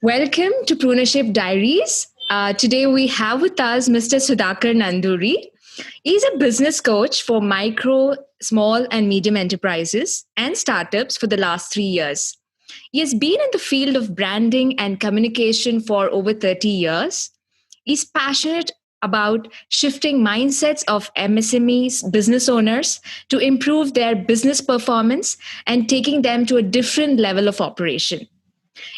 Welcome to Preneurship Diaries. Today we have with us Mr. Sudhakar Nandury. He's a business coach for micro, small, and medium enterprises and startups for the last 3 years. He has been in the field of branding and communication for over 30 years. He's passionate about shifting mindsets of MSMEs, business owners, to improve their business performance and taking them to a different level of operation.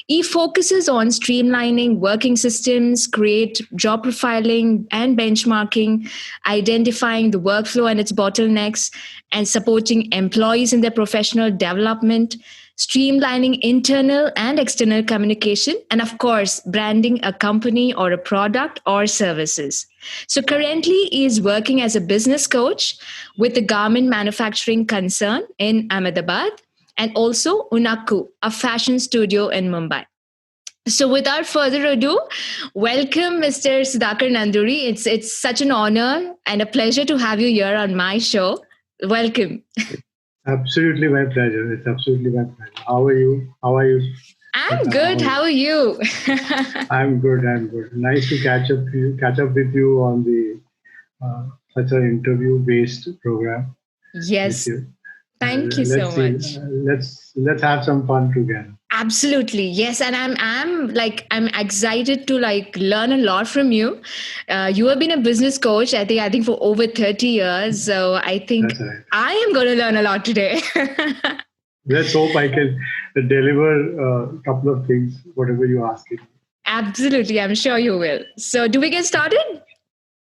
He focuses on streamlining working systems, create job profiling and benchmarking, identifying the workflow and its bottlenecks, and supporting employees in their professional development, streamlining internal and external communication, and of course, branding a company or a product or services. So currently, he is working as a business coach with the garment manufacturing concern in Ahmedabad and also Unakku, a fashion studio in Mumbai. So, without further ado, welcome, Mr. Sudhakar Nandury. It's such an honor and a pleasure to have you here on my show. Welcome. Absolutely my pleasure. It's absolutely my pleasure. How are you? I'm good. How are you? I'm good. Nice to catch up with you on the such an interview-based program. Yes. Thank you so much. Let's have some fun together. Absolutely, yes, and I'm excited to learn a lot from you. You have been a business coach, I think for over 30 years. So I think right. I am going to learn a lot today. Let's hope I can deliver a couple of things, whatever you ask it. Absolutely, I'm sure you will. So, do we get started?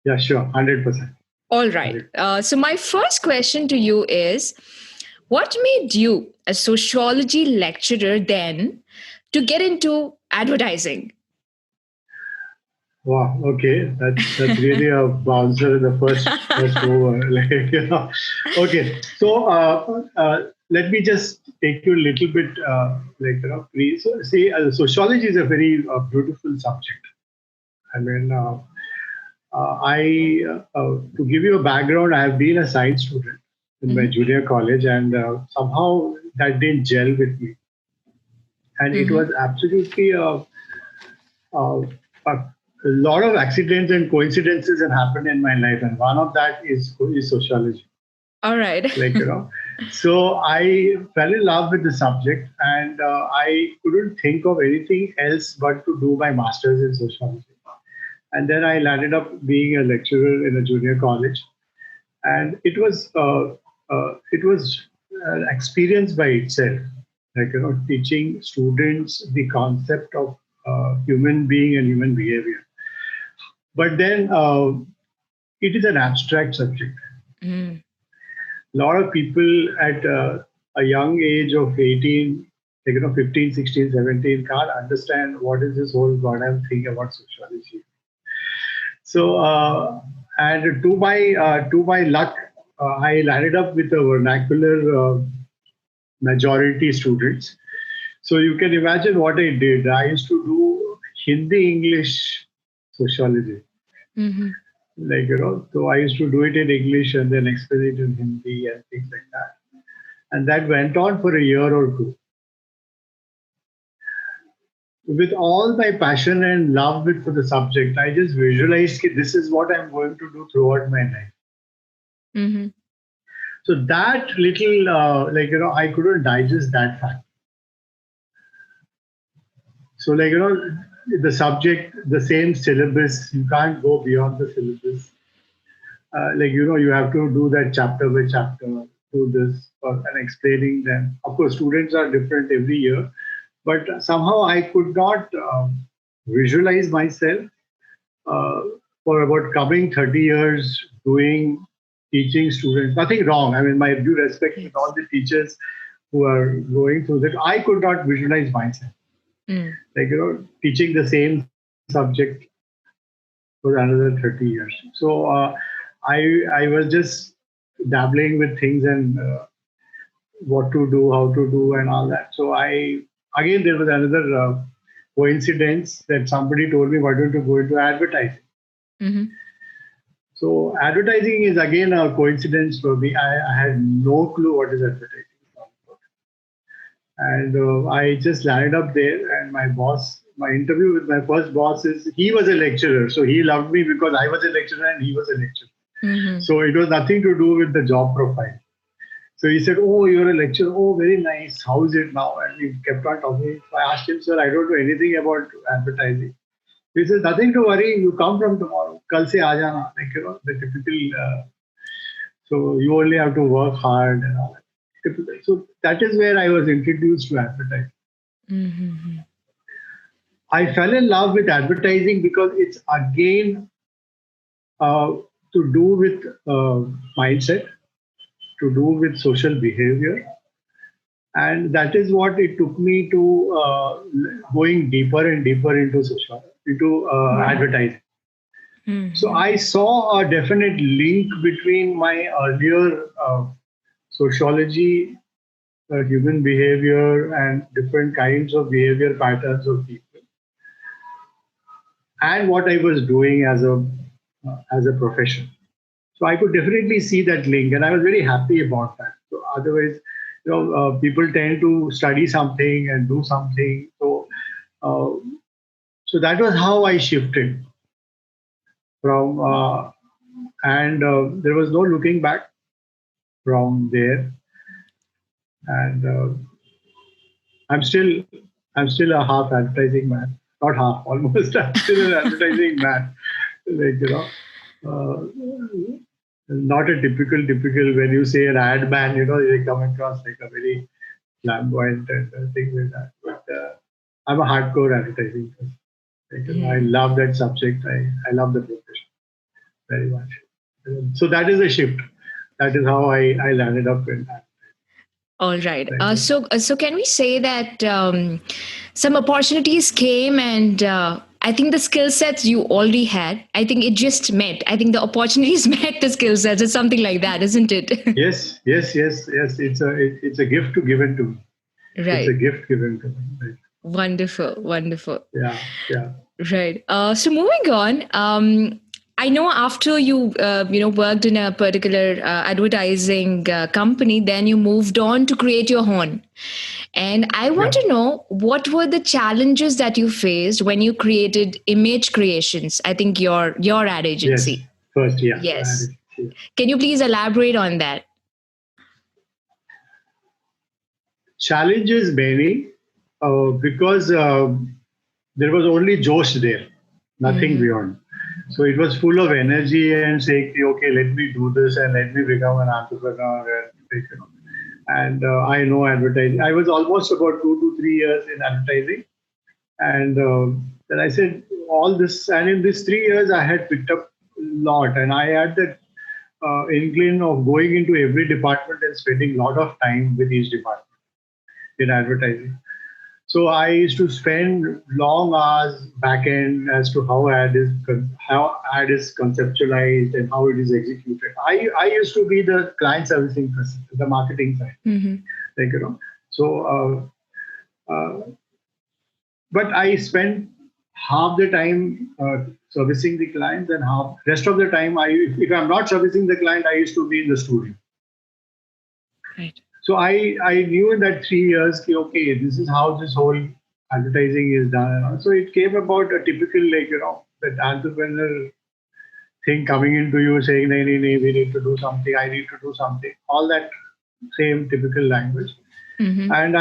Yeah, sure, 100%. All right. So my first question to you is, what made you, a sociology lecturer then, to get into advertising? Wow. Okay, that's really a bouncer in the first over. Okay, so let me just take you a little bit sociology is a very beautiful subject. I mean, to give you a background, I have been a science student in my junior college, and somehow that didn't gel with me. And it was absolutely a lot of accidents and coincidences that happened in my life, and one of that is sociology. All right. So I fell in love with the subject, and I couldn't think of anything else but to do my master's in sociology. And then I landed up being a lecturer in a junior college, and it was an experience by itself, teaching students the concept of human being and human behavior. But then it is an abstract subject. A lot of people at a young age of 18, 15, 16, 17 can't understand what is this whole goddamn thing about sociology. So, and to my luck, I landed up with a vernacular majority students. So you can imagine what I did. I used to do Hindi English sociology. So I used to do it in English and then explain it in Hindi and things like that. And that went on for a year or two. With all my passion and love for the subject, I just visualized this is what I'm going to do throughout my life. So that little, I couldn't digest that fact. So, the subject, the same syllabus, you can't go beyond the syllabus. You have to do that chapter by chapter, do this, and explaining them. Of course, students are different every year. But somehow I could not visualize myself for about coming 30 years teaching students. Nothing wrong. I mean, my due respect with all the teachers who are going through that. I could not visualize myself. Teaching the same subject for another 30 years. So I was just dabbling with things and what to do, how to do, and all that. So again, there was another coincidence that somebody told me, why don't you go into advertising? So advertising is again a coincidence for me. I had no clue what is advertising. And I just landed up there, and my boss my interview with my first boss is, he was a lecturer. So he loved me because I was a lecturer and he was a lecturer. Mm-hmm. So it was nothing to do with the job profile. So he said, "Oh, you're a lecturer. Oh, very nice. How is it now?" And we kept on talking. So I asked him, "Sir, I don't know anything about advertising." He said, "Nothing to worry. You come from tomorrow. Kal se aa jana." Like, the typical. So you only have to work hard and all that. Typical. So that is where I was introduced to advertising. Mm-hmm. I fell in love with advertising because it's again to do with mindset, to do with social behavior. And that is what it took me to going deeper and deeper into advertising. Mm-hmm. So I saw a definite link between my earlier sociology, human behavior, and different kinds of behavior patterns of people, and what I was doing as a profession. So I could definitely see that link, and I was very happy about that. So otherwise, people tend to study something and do something. So that was how I shifted from, and there was no looking back from there. And I'm still a half advertising man, not half, almost. I'm still an advertising man, like uh, not a typical. When you say an ad man, they come across like a very flamboyant and things like that. But I'm a hardcore advertising person. I love that subject. I love the profession very much. So that is a shift. That is how I landed up in that. All right. So can we say that some opportunities came, and I think the skill sets you already had, I think it just met. I think the opportunities met the skill sets. It's something like that, isn't it? Yes. It's a gift given to me. Right. It's a gift given to me. Right. Wonderful. Yeah. Right. So moving on, I know after you worked in a particular advertising company, then you moved on to create your own. And I want to know, what were the challenges that you faced when you created Image Creations? I think your ad agency. Yes. First, yeah. Yes. Can you please elaborate on that? Challenges many, because there was only Josh there, nothing beyond. So it was full of energy and saying, okay, let me do this and let me become an entrepreneur. And I know advertising. I was almost about 2 to 3 years in advertising. And then I said, all this, and in these 3 years, I had picked up a lot. And I had that inkling of going into every department and spending a lot of time with each department in advertising. So I used to spend long hours back end as to how ad is conceptualized and how it is executed. I used to be the client servicing person, the marketing side, So, but I spent half the time servicing the clients, and rest of the time, if I'm not servicing the client, I used to be in the studio. Right. So I knew in that 3 years, okay, this is how this whole advertising is done. So it came about a typical, that entrepreneur thing coming into you saying, nee, we need to do something, I need to do something. All that same typical language. And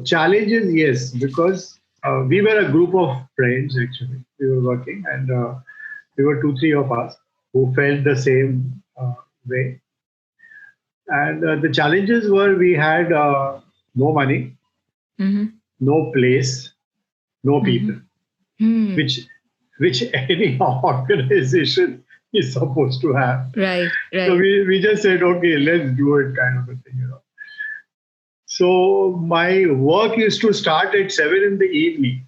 challenges, yes, because we were a group of friends, actually. We were working, and we were 2-3 of us who felt the same way. And the challenges were, we had no money, no place, no people, which any organization is supposed to have. Right. So we just said, okay, let's do it, kind of a thing, So my work used to start at 7 in the evening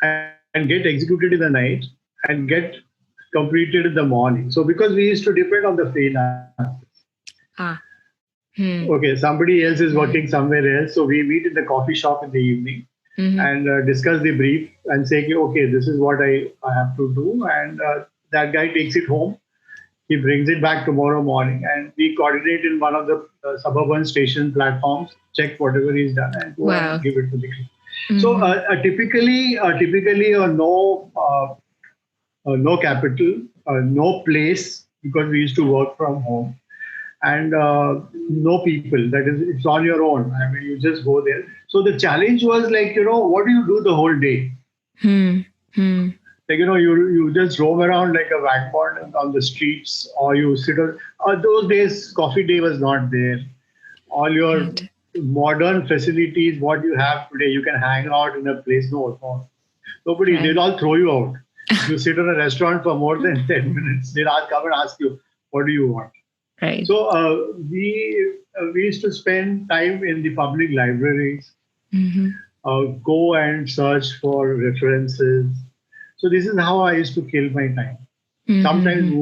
and get executed in the night and get completed in the morning. So because we used to depend on the freelancers. Okay, somebody else is working somewhere else. So we meet in the coffee shop in the evening and discuss the brief and say, okay, this is what I have to do. And that guy takes it home. He brings it back tomorrow morning, and we coordinate in one of the suburban station platforms, check whatever he's done, and go and give it to the client. So typically no capital, no place because we used to work from home, and no people. That is, it's on your own. I mean, you just go there. So the challenge was like, what do you do the whole day? Hmm. Hmm. Like, you just roam around like a vagabond on the streets, or you sit on. Those days, coffee day was not there. All your Right. modern facilities, what you have today, you can hang out in a place. No, nobody. Right. They'll all throw you out. If you sit in a restaurant for more than 10 minutes, they'll come and ask you, "What do you want?" Right. So we used to spend time in the public libraries, Mm-hmm. go and search for references. So this is how I used to kill my time. Sometimes Mm-hmm.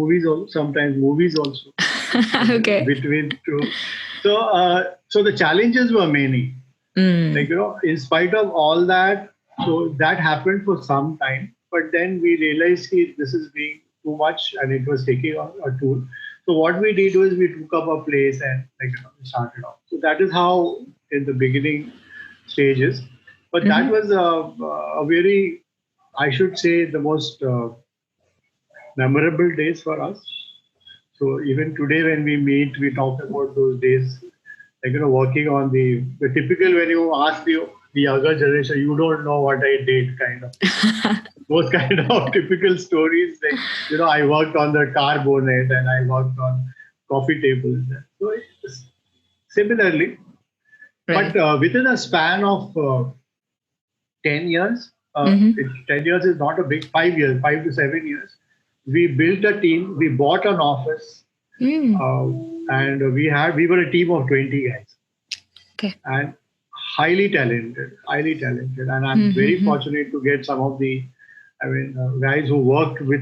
movies also Okay. between two. So the challenges were many. Like, in spite of all that, so that happened for some time. But then we realized this is being too much, and it was taking a toll. So what we did was we took up a place and we started off. So that is how in the beginning stages. But that Mm-hmm. was a very, I should say, the most memorable days for us. So even today when we meet, we talk about those days, like, working on the typical, when you ask the younger generation, you don't know what I did kind of thing. Those kind of typical stories, like, I worked on the car bonnet and I worked on coffee tables. So it's similarly, but Right. within a span of 10 years, Mm-hmm. 10 years is not a big, 5 years, 5 to 7 years, we built a team, we bought an office, Mm. uh, and we were a team of 20 guys, Okay. and highly talented. And I'm very Mm-hmm. fortunate to get some of the, guys who worked with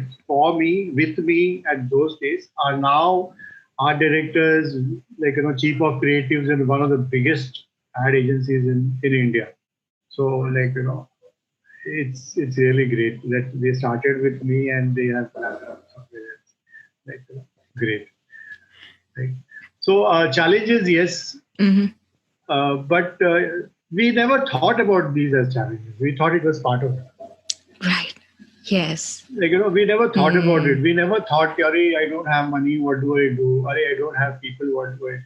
me at those days are now art directors, like, chief of creatives in one of the biggest ad agencies in India. So, like, it's really great that they started with me and they have somewhere else. Like, great. Right. So challenges, yes, Mm-hmm. but we never thought about these as challenges. We thought it was part of it. Right. Yes. Like, we never thought about it. Mm. We never thought, Ari, I don't have money, what do I do? Ari, I don't have people, what do I do?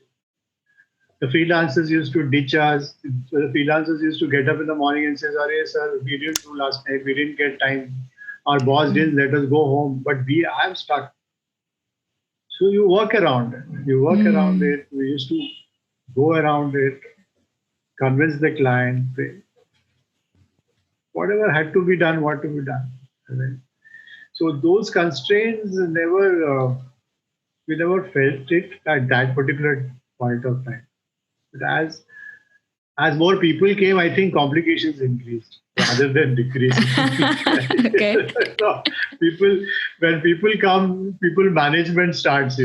The freelancers used to ditch us. So the freelancers used to get up in the morning and say, Ari, sir, we didn't do last night. We didn't get time. Our boss didn't let us go home, but I'm stuck. So you work around it. You work around Mm. it. We used to go around it, convince the client, whatever had to be done, what to be done. Right? So those constraints we never felt it at that particular point of time. But as more people came, I think complications increased rather than decreased. Okay. No, people when people come, people management starts.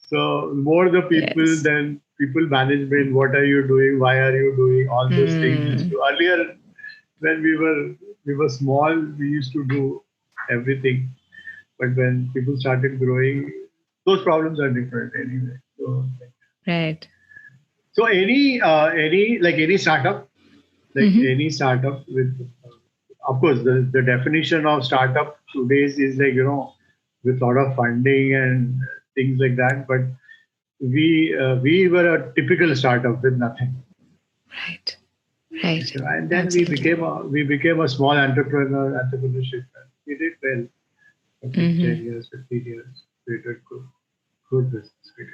So more the people, Yes. then people management. What are you doing? Why are you doing all those things? Mm. Earlier, when we were small, we used to do everything. But when people started growing, those problems are different anyway. Right. So any startup, Mm-hmm. with, of course, the definition of startup today's is like, with a lot of funding and things like that. But we were a typical startup with nothing. Right. Right. And then Absolutely. we became a small entrepreneurship. We did well. I think Mm-hmm. 10 years, 15 years, we did good business. We did.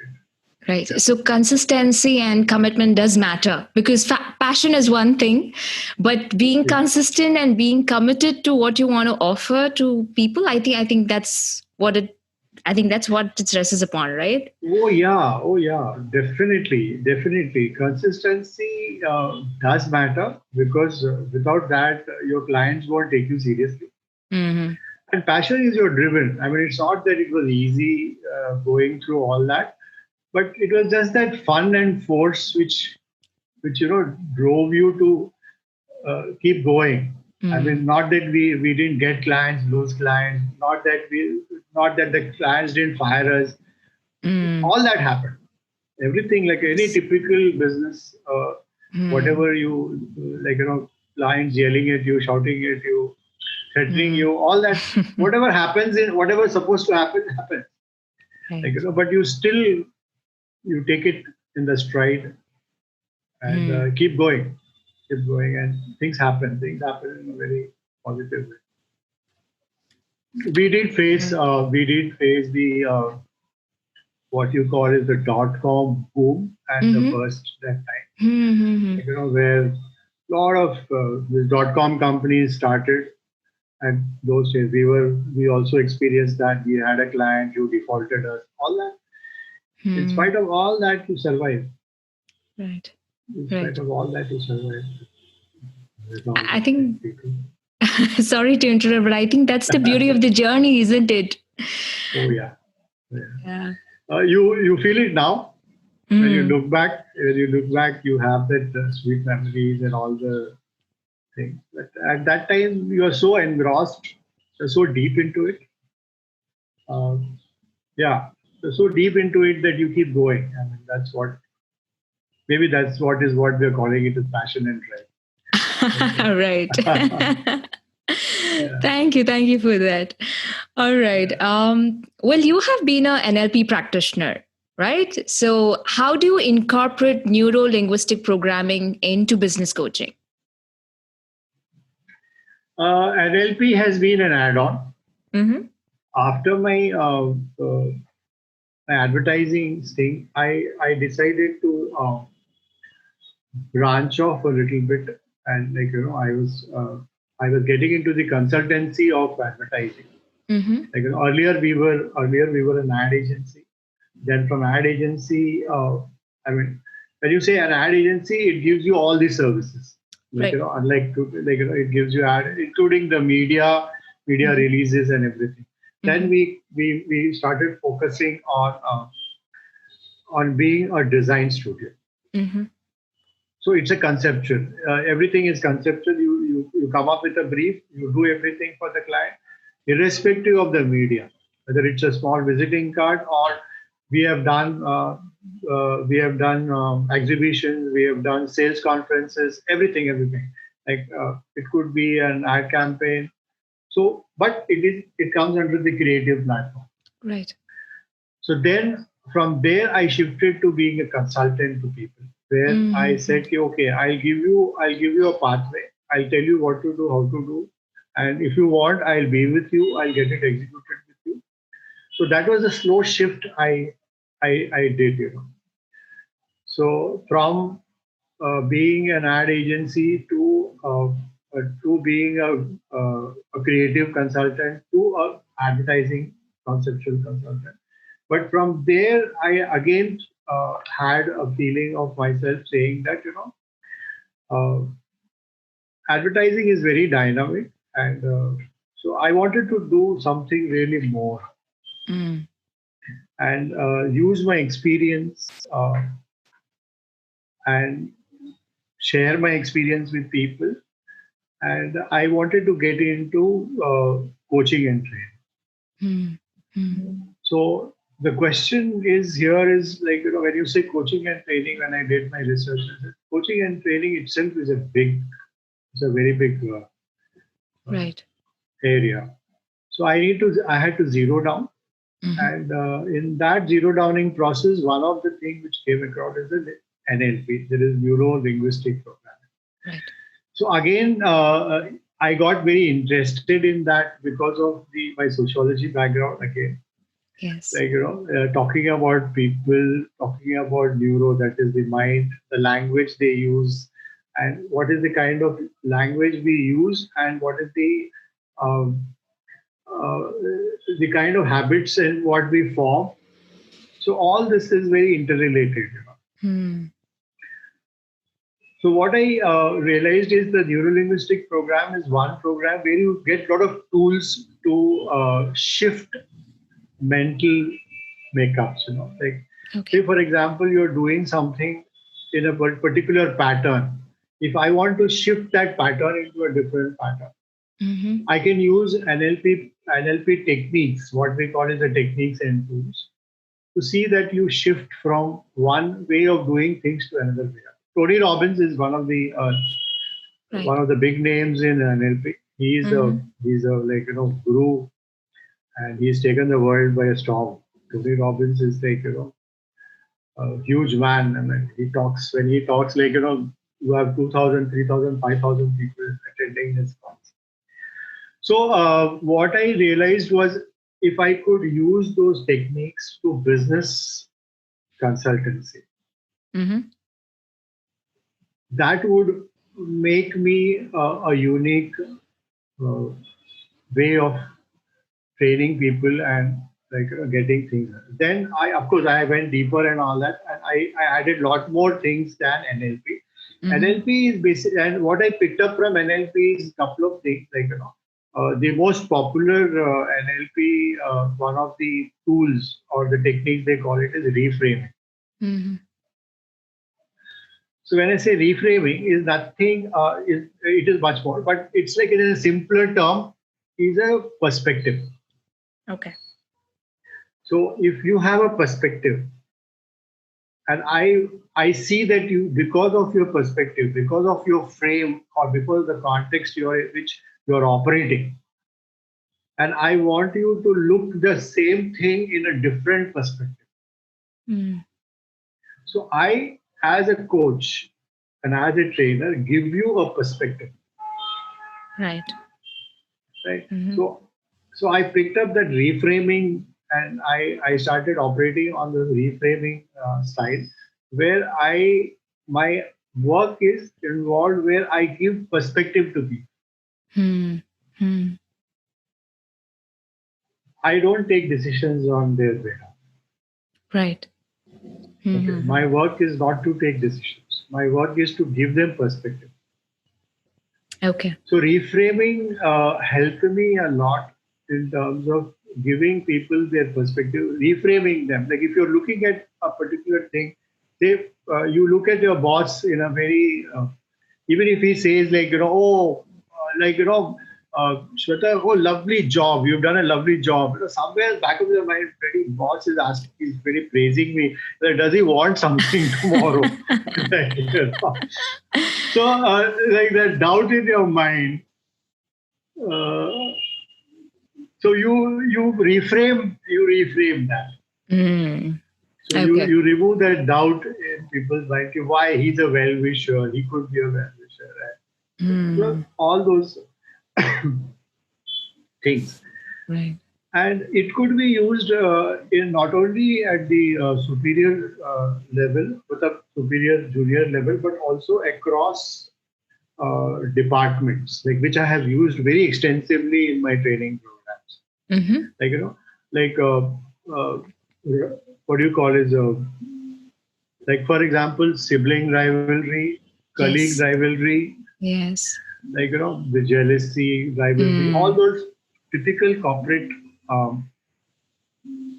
Right. Yeah. So consistency and commitment does matter because passion is one thing, but being Yeah. consistent and being committed to what you want to offer to people, I think that's what it stresses upon, right? Oh yeah, definitely. Consistency does matter because without that, your clients won't take you seriously. Mm-hmm. And passion is your driven. I mean, it's not that it was easy going through all that, but it was just that fun and force which drove you to keep going. I Mm. mean, not that we didn't get clients, lose clients, not that the clients didn't fire us. Mm. All that happened. Everything, like any Yes. typical business, Mm. whatever you like, clients yelling at you, shouting at you, threatening you, all that, whatever happens in whatever is supposed to happen, happens. Right. But you still, you take it in the stride and keep going, and things happen in a very positive way. We did face the what you call is the .com boom and the burst that time. Where a lot of the .com companies started at those days. We also experienced that. We had a client who defaulted us. All that. In spite of all that, you survive. Right. In spite of all that, you survive. I think. Sorry to interrupt, but I think that's the beauty of the journey, isn't it? Oh yeah. You feel it now. When you look back, you have that sweet memories and all the things. But at that time, you are so engrossed, you're so deep into it. You're so deep into it that you keep going. I mean, that's what we're calling it as passion and drive. Right. Thank you for that. All right. Well, you have been an NLP practitioner, right? So how do you incorporate neuro linguistic programming into business coaching? NLP has been an add-on. After my advertising thing, I decided to branch off a little bit, and I was getting into the consultancy of advertising. Earlier we were an ad agency. Then from ad agency, when you say an ad agency, it gives you all the services. It gives you ad, including the media releases and everything. Then we started focusing on being a design studio. So it's a conceptual. Everything is conceptual. You come up with a brief. You do everything for the client, irrespective of the media, whether it's a small visiting card or we have done exhibitions, we have done sales conferences, everything. It could be an ad campaign. So, but it comes under the creative platform. Right. So then from there I shifted to being a consultant to people, where I said, okay, I'll give you a pathway. I'll tell you what to do, how to do, and if you want, I'll be with you. I'll get it executed with you. So that was a slow shift I did. So from being an ad agency to being a creative consultant to a advertising conceptual consultant. But from there, I again had a feeling of myself saying that advertising is very dynamic, and so I wanted to do something really more and use my experience and share my experience with people. And I wanted to get into coaching and training. So the question is when you say coaching and training, when I did my research, coaching and training itself is a very big right area. So I had to zero down. And in that zero downing process, one of the things which came across is the NLP, there is Neuro Linguistic Programming. Right. So again, I got very interested in that because of my sociology background again. Yes. Talking about people, talking about neuro, that is the mind, the language they use, and what is the kind of language we use, and what is the kind of habits and what we form. So all this is very interrelated. So what I realized is the Neuro-Linguistic program is one program where you get a lot of tools to shift mental makeups. Say for example, you're doing something in a particular pattern. If I want to shift that pattern into a different pattern, I can use NLP techniques, what we call as the techniques and tools, to see that you shift from one way of doing things to another way. Tony Robbins is one of the Right. one of the big names in NLP. He's a guru, and he's taken the world by a storm. Tony Robbins is a huge man. I mean, when he talks, you have 2,000, 3,000, 5,000 people attending his talks. So what I realized was, if I could use those techniques to business consultancy, Mm-hmm. that would make me a unique uh, way of training people and getting things. Then of course, I went deeper and all that, and I added a lot more things than NLP. Mm-hmm. NLP is basic, and what I picked up from NLP is a couple of things, the most popular NLP, one of the tools or the techniques they call it is reframing. Mm-hmm. So when I say reframing, is nothing. It is much more, but it's like in a simpler term, is a perspective. Okay. So if you have a perspective, and I see that you, because of your perspective, because of your frame, or because of the context which you're operating, and I want you to look the same thing in a different perspective. Mm. So I, as a coach and as a trainer, give you a perspective. Right. Right. Mm-hmm. So I picked up that reframing, and I started operating on the reframing side, where my work is involved, where I give perspective to people. Mm-hmm. I don't take decisions on their behalf. Right. Mm-hmm. Okay. My work is not to take decisions. My work is to give them perspective. Okay. So reframing helped me a lot in terms of giving people their perspective, reframing them. Like if you're looking at a particular thing, say you look at your boss in a very, even if he says Shweta, oh, lovely job. You've done a lovely job. Somewhere back of your mind, very boss is asking, he's very praising me. Like, does he want something tomorrow? So, that doubt in your mind. Uh, so you reframe that. Mm. So Okay. you remove that doubt in people's mind. Why he's a well-wisher? He could be a well-wisher. Right? Mm. All those things. Right. And it could be used in not only at the superior level, with a superior junior level, but also across departments, like which I have used very extensively in my training programs. Mm-hmm. What do you call is like, for example, sibling rivalry, colleague Yes. rivalry, Yes. the jealousy, rivalry, all those typical corporate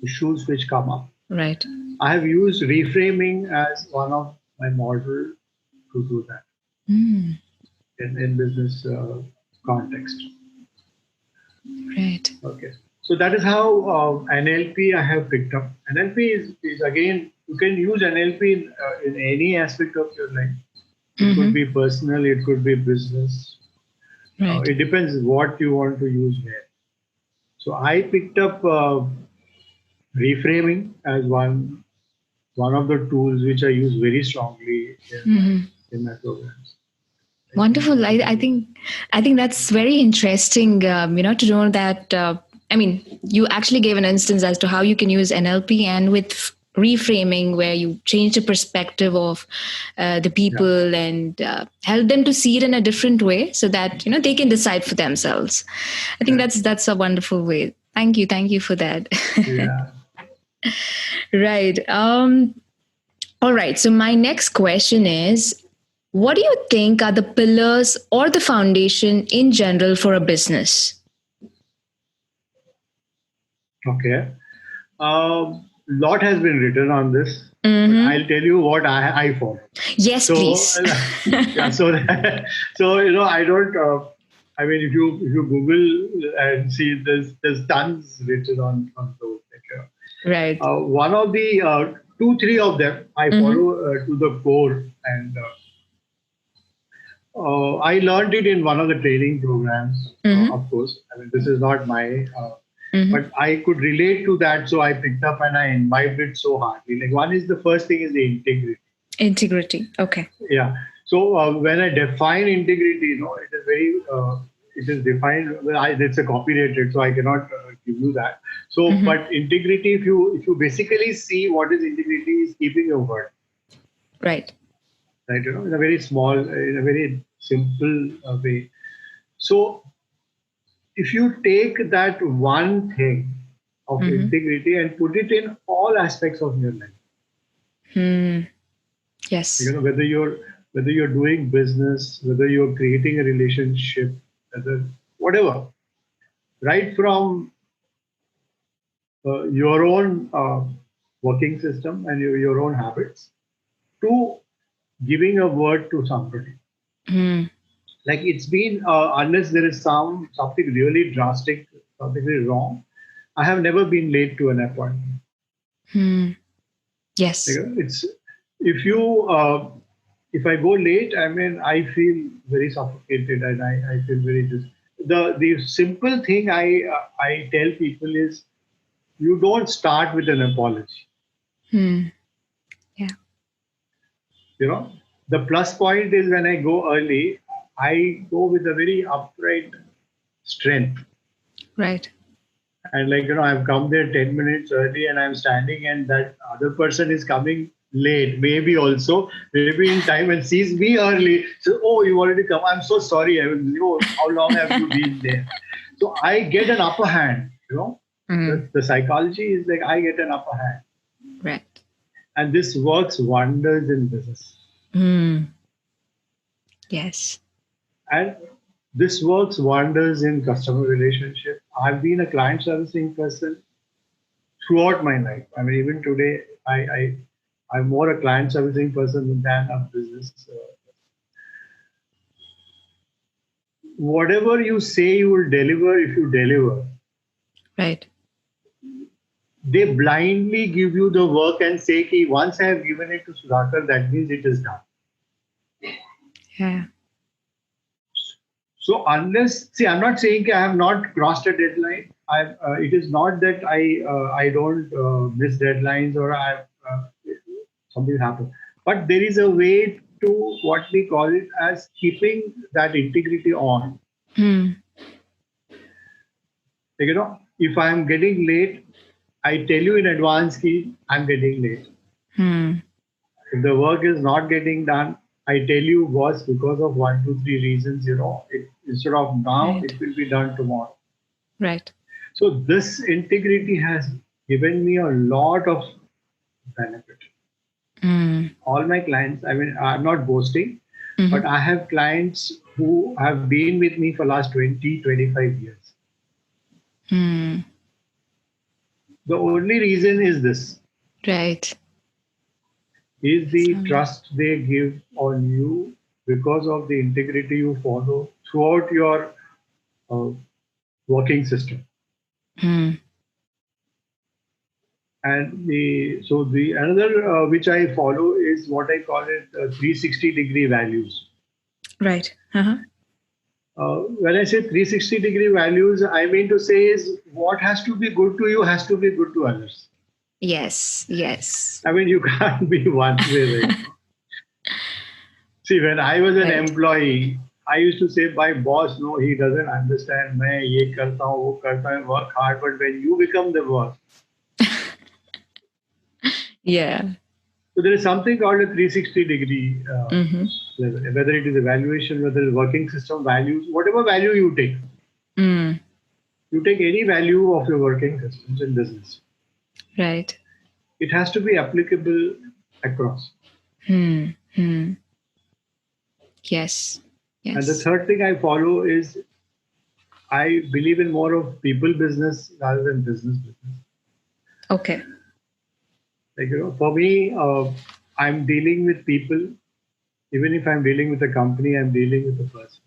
issues which come up. Right. I have used reframing as one of my model to do that in business context. Right. Okay. So that is how NLP I have picked up. NLP is again, you can use NLP in any aspect of your life. It could be personal, it could be business. Right. It depends what you want to use where. So I picked up reframing as one of the tools which I use very strongly in my programs. Wonderful. I think that's very interesting. To know that. You actually gave an instance as to how you can use NLP, and with reframing, where you change the perspective of the people and help them to see it in a different way, so that they can decide for themselves. I think that's a wonderful way. Thank you for that. Yeah. Right. All right. So my next question is, what do you think are the pillars or the foundation in general for a business? Okay. Lot has been written on this. I'll tell you what I follow. Yes, please. Yeah. So I don't. I mean, if you Google and see, there's tons written on those. Right. One of the 2-3 of them I follow to the core, and I learned it in one of the training programs, of course. I mean, this is not my, but I could relate to that. So I picked up and I imbibed it so hardly. Like one is the first thing is the integrity. Integrity. Okay. Yeah. So when I define integrity, it is very, it is defined. Well, it's a copyrighted, so I cannot give you that. So, but integrity, if you basically see what is integrity, is keeping your word. Right. Right. In a very small, in a very simple way. So, if you take that one thing of integrity and put it in all aspects of your life. Yes. Whether you're doing business, whether you're creating a relationship, whatever, right from your own working system and your own habits to giving a word to somebody. Like it's been, unless there is something really drastic, something really wrong, I have never been late to an appointment. Yes. It's if I go late, I mean, I feel very suffocated and I feel very the simple thing I tell people is you don't start with an apology. Yeah. The plus point is when I go early, I go with a very upright strength. Right. And I've come there 10 minutes early and I'm standing and that other person is coming late, maybe in time and sees me early. So, oh, you already come. I'm so sorry. How long have you been there? So I get an upper hand, The psychology is like I get an upper hand. Right. And this works wonders in business. Yes. And this works wonders in customer relationship. I've been a client servicing person throughout my life. I mean, even today, I'm more a client servicing person than a business. Whatever you say you will deliver, if you deliver. Right. They blindly give you the work and say, "Ki once I have given it to Sudhakar, that means it is done." Yeah. So I'm not saying I have not crossed a deadline. It is not that I don't miss deadlines or something happen. But there is a way to what we call it as keeping that integrity on. If I am getting late, I tell you in advance that I'm getting late. If the work is not getting done, I tell you, boss, because of 1, 2, 3 reasons, instead of now, It will be done tomorrow. Right. So this integrity has given me a lot of benefit. All my clients, I mean, I'm not boasting, but I have clients who have been with me for last 20, 25 years. The only reason is this. Right. Is the trust they give on you because of the integrity you follow throughout your working system. And the another which I follow is what I call it 360-degree values. Right. When I say 360-degree values, I mean to say is what has to be good to you has to be good to others. Yes. Yes. I mean, you can't be one way, right? See, when I was an employee, I used to say, my boss, no, he doesn't understand. Main ye karta hu, wo karta hu, work hard. But when you become the boss. Yeah. So there is something called a 360-degree level. Whether it is evaluation, whether it is working system values, whatever value you take. You take any value of your working systems in business. Right. It has to be applicable across. Yes. And the third thing I follow is I believe in more of people business rather than business. Okay. Like, for me, I'm dealing with people. Even if I'm dealing with a company, I'm dealing with a person.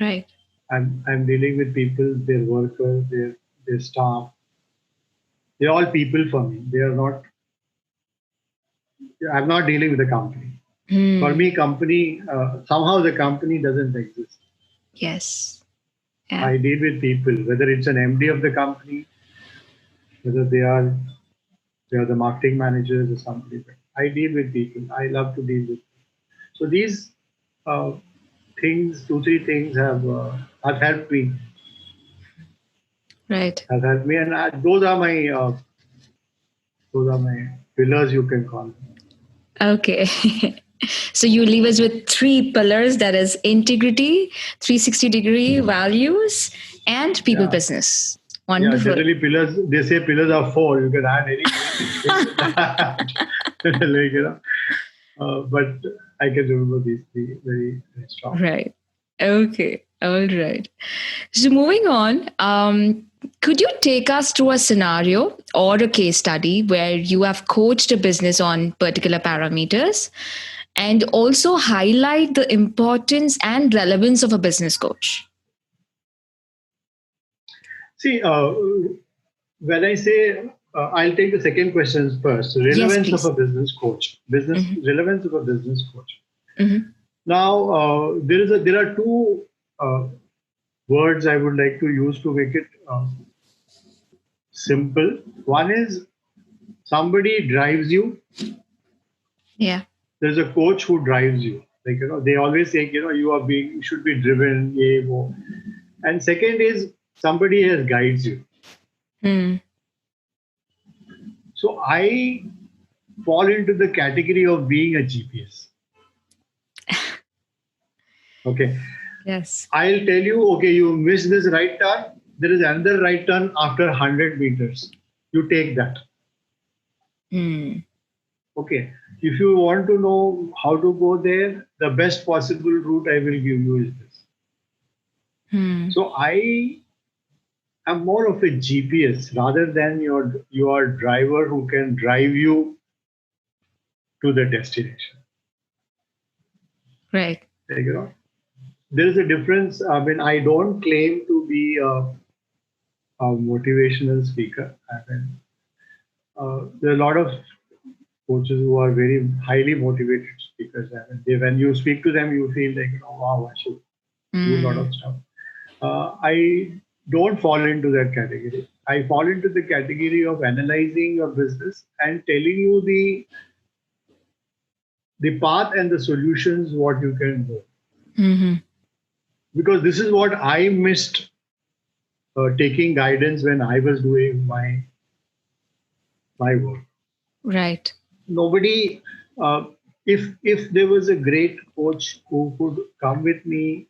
Right. I'm dealing with people, their workers, their staff. They're all people for me. I'm not dealing with a company. For me, company, somehow the company doesn't exist. Yes. Yeah. I deal with people, whether it's an MD of the company, whether they are the marketing managers or somebody. I deal with people. I love to deal with people. So these uh, things, 2, 3 things have helped me. Right. Have helped me, and those are my pillars, you can call them. Okay. So you leave us with 3 pillars, that is integrity, 360-degree values, and people Yeah. business. Yeah, Wonderful. generally pillars, they say pillars are 4. You can add anything to that. But I can remember these 3 very, very strong. Right. Okay. All right. So moving on, could you take us through a scenario or a case study where you have coached a business on particular parameters and also highlight the importance and relevance of a business coach? See, when I say, I'll take the second question first. Yes, Relevance of please. a business coach. Relevance of a business coach. Mm-hmm. Now, there are 2 words I would like to use to make it simple. One is somebody drives you. Yeah. There's a coach who drives you. They always say, you should be driven. Yeah, wo. And second is somebody has guides you. Mm. So I fall into the category of being a GPS. Okay. Yes. I'll tell you, okay, you missed this right turn. There is another right turn after 100 meters. You take that. Mm. Okay. If you want to know how to go there, the best possible route I will give you is this. Mm. So I am more of a GPS rather than your driver who can drive you to the destination. Right. There is a difference. I mean, I don't claim to be a motivational speaker. There are a lot of coaches who are very highly motivated speakers. And when you speak to them, you feel like, wow, I should do a lot of stuff. I don't fall into that category. I fall into the category of analyzing your business and telling you the path and the solutions what you can do. Mm-hmm. Because this is what I missed taking guidance when I was doing my work. Right. Nobody, if there was a great coach who could come with me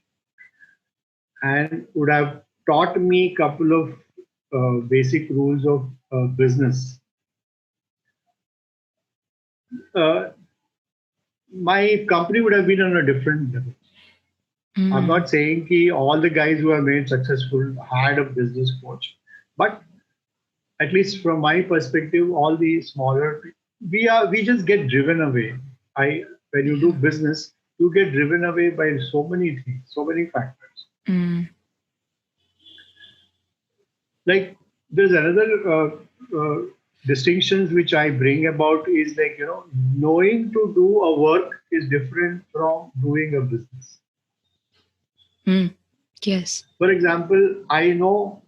and would have taught me a couple of basic rules of business, uh, my company would have been on a different level. I'm not saying that all the guys who have made successful had a business coach, but at least from my perspective, all the smaller, we just get driven away. When you do business, you get driven away by so many things, so many factors. Mm. Like there's another distinctions which I bring about is knowing to do a work is different from doing a business. Mm. Yes. For example, I know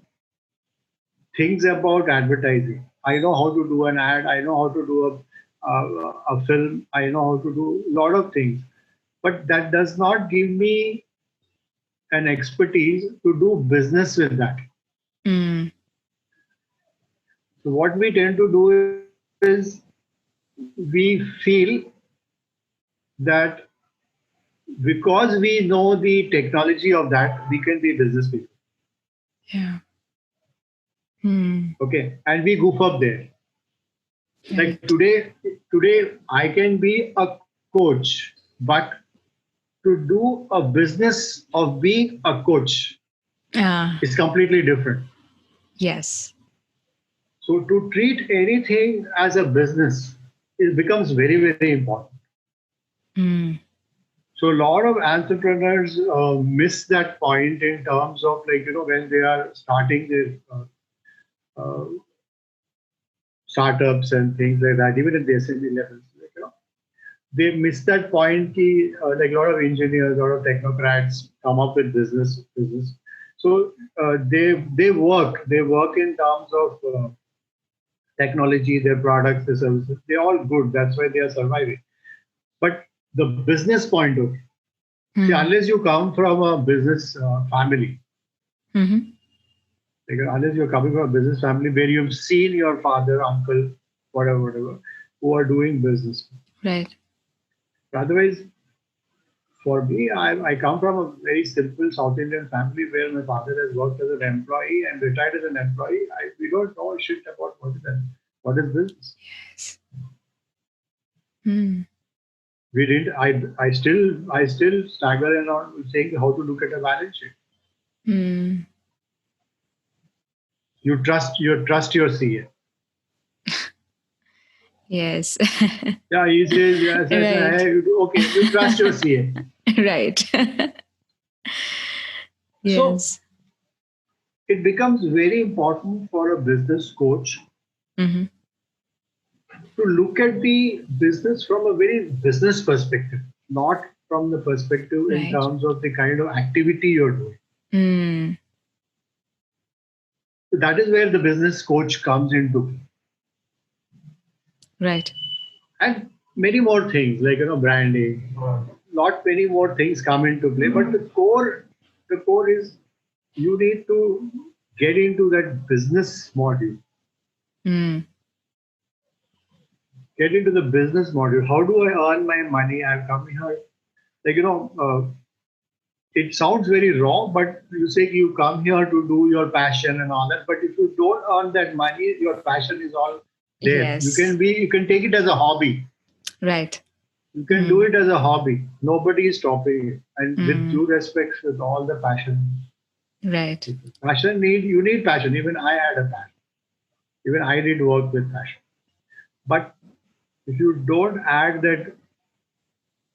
things about advertising. I know how to do an ad. I know how to do a film. I know how to do a lot of things. But that does not give me an expertise to do business with that. Mm. So what we tend to do is we feel that because we know the technology of that, we can be business people. Yeah. Mm. Okay. And we goof up there. Right. Like today I can be a coach, but to do a business of being a coach is completely different. Yes. So to treat anything as a business, it becomes very, very important. Mm. So a lot of entrepreneurs miss that point in terms of when they are starting their uh, startups and things like that, even at the SME levels. they miss that point. Ki, like a lot of engineers, a lot of technocrats come up with business. So they work in terms of technology, their products, their services. They're all good. That's why they are surviving. But the business point of view, see, unless you come from a business family, like, unless you're coming from a business family where you've seen your father, uncle, whatever, who are doing business. Right. Otherwise, for me, I come from a very simple South Indian family where my father has worked as an employee and retired as an employee. We don't know shit about what is business. Yes. Hmm. We didn't. I still stagger around saying how to look at a balance sheet. Hmm. You trust your CA. Yes. Yeah, he says yes. Right. Hey, okay, you trust your CA. Right. Yes. So it becomes very important for a business coach Mm-hmm. to look at the business from a very business perspective, not from the perspective in Right. terms of the kind of activity you're doing. Mm. So that is where the business coach comes into play. Right. And many more things like branding, lot many more things come into play. But the core is you need to get into that business module. Mm. Get into the business module. How do I earn my money? I've come here, like it sounds very wrong, but you say you come here to do your passion and all that. But if you don't earn that money, your passion is all there. Yes. You can take it as a hobby. Right. You can do it as a hobby. Nobody is stopping you. And with due respect, with all the passion. Right. You need passion. Even I had a passion. Even I did work with passion. But if you don't add that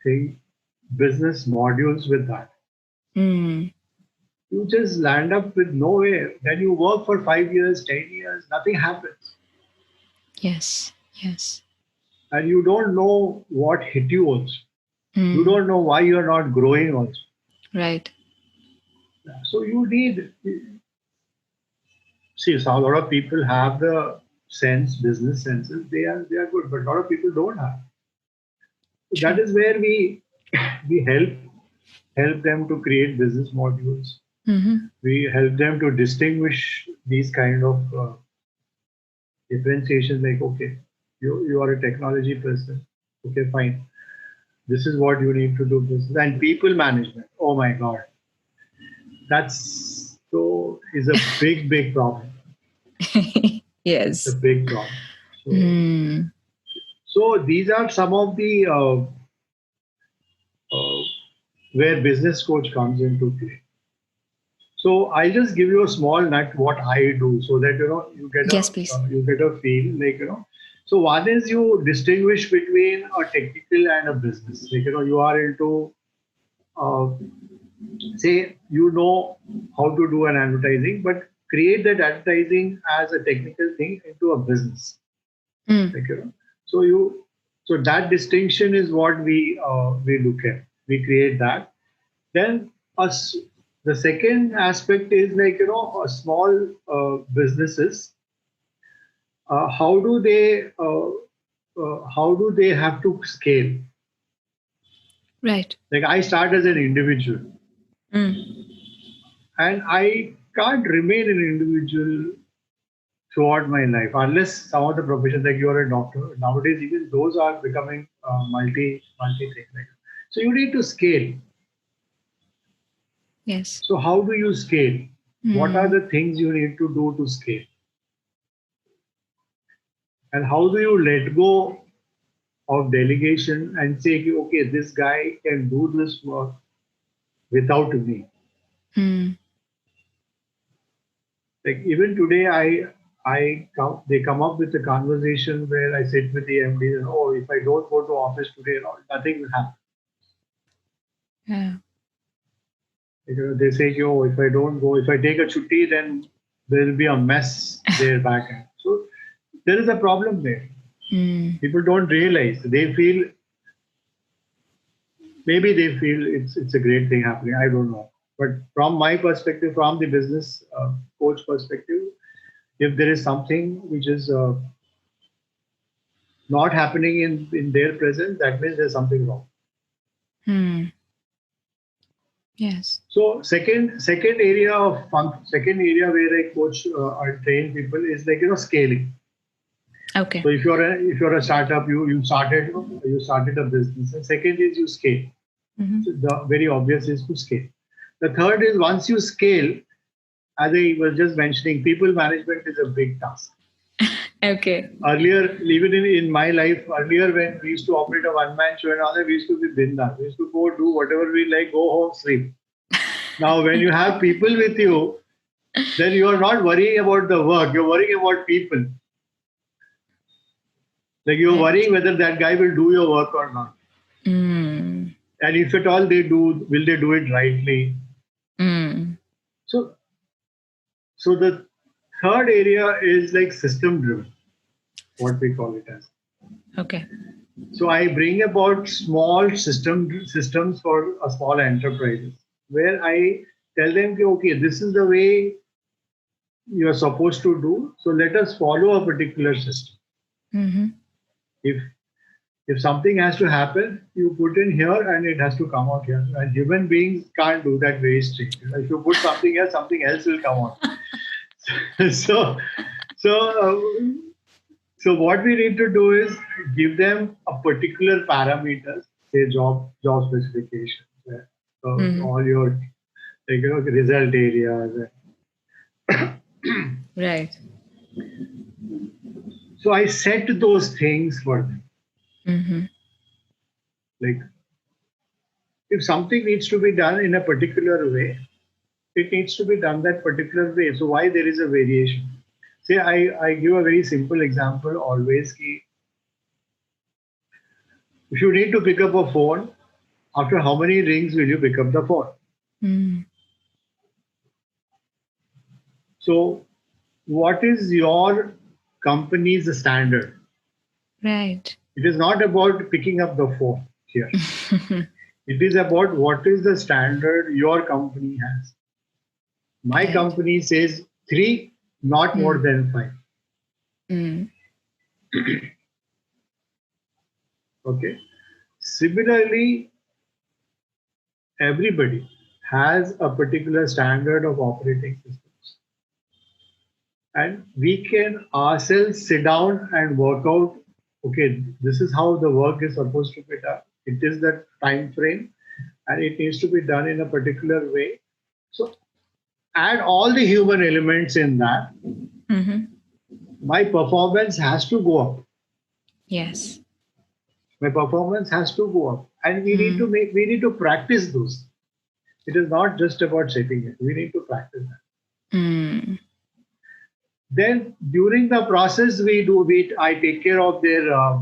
thing, business modules with that, you just land up with nowhere. Then you work for 5 years, 10 years, nothing happens. Yes. Yes. And you don't know what hit you also. You don't know why you're not growing also. Right. So you need, see, so a lot of people have the business senses. They are good, but a lot of people don't have. True. That is where we help them to create business modules. We help them to distinguish these kind of differentiations. Like, okay, you are a technology person. Okay, fine. This is what you need to do. Business and people management. Oh my God, that's is a big problem. Yes. It's a big problem. So these are some of the where business coach comes into play. So I'll just give you a small nut what I do so that you get Yes, please. You get a feel like. So one is you distinguish between a technical and a business. Like you are into say how to do an advertising, but create that advertising as a technical thing into a business. Like, so that distinction is what we look at. We create that. Then the second aspect is like a small businesses. How do they have to scale? Right. Like I start as an individual, and I can't remain an individual throughout my life unless some of the professions like you are a doctor. Nowadays, even those are becoming multi things. So you need to scale. Yes. So how do you scale? What are the things you need to do to scale? And how do you let go of delegation and say, okay, this guy can do this work without me? Like even today, they come up with a conversation where I sit with the MD and if I don't go to office today, nothing will happen. Yeah. They say, if I take a chutti, then there will be a mess there back end. So there is a problem there. People don't realize. They feel maybe they feel it's a great thing happening. I don't know. But from my perspective, from the business coach perspective, if there is something which is not happening in their presence, that means there's something wrong. Yes. So second area where I coach or train people is like scaling. Okay. So if you're a startup, you started a business, and second is you scale. So the very obvious is to scale. The third is once you scale, as I was just mentioning, people management is a big task. Okay. Earlier, even in my life, earlier when we used to operate a one-man show and all that, we used to be bindas. We used to go do whatever we like, go home, sleep. Now, when you have people with you, then you are not worrying about the work. You're worrying about people. Like you're worrying whether that guy will do your work or not. And if at all they do, will they do it rightly? So the third area is like system driven, what we call it as. Okay. So I bring about small systems for a small enterprises where I tell them, okay, this is the way you are supposed to do. So let us follow a particular system. If something has to happen, you put in here and it has to come out here. And human beings can't do that very straight. If you put something here, something else will come out. So what we need to do is give them a particular parameters, say job specification, all your result areas. Right. So I set those things for them. Like if something needs to be done in a particular way, it needs to be done that particular way. So why there is a variation? Say I give a very simple example always. If you need to pick up a phone, after how many rings will you pick up the phone? So what is your company's standard? Right. It is not about picking up the phone here. It is about what is the standard your company has. My company says 3, not more than 5. Okay. Similarly, everybody has a particular standard of operating systems. And we can ourselves sit down and work out, okay, this is how the work is supposed to be done. It is that time frame and it needs to be done in a particular way. So add all the human elements in that. My performance has to go up. Yes. My performance has to go up. And we need to practice those. It is not just about shaping it. We need to practice that. Then during the process, I take care of their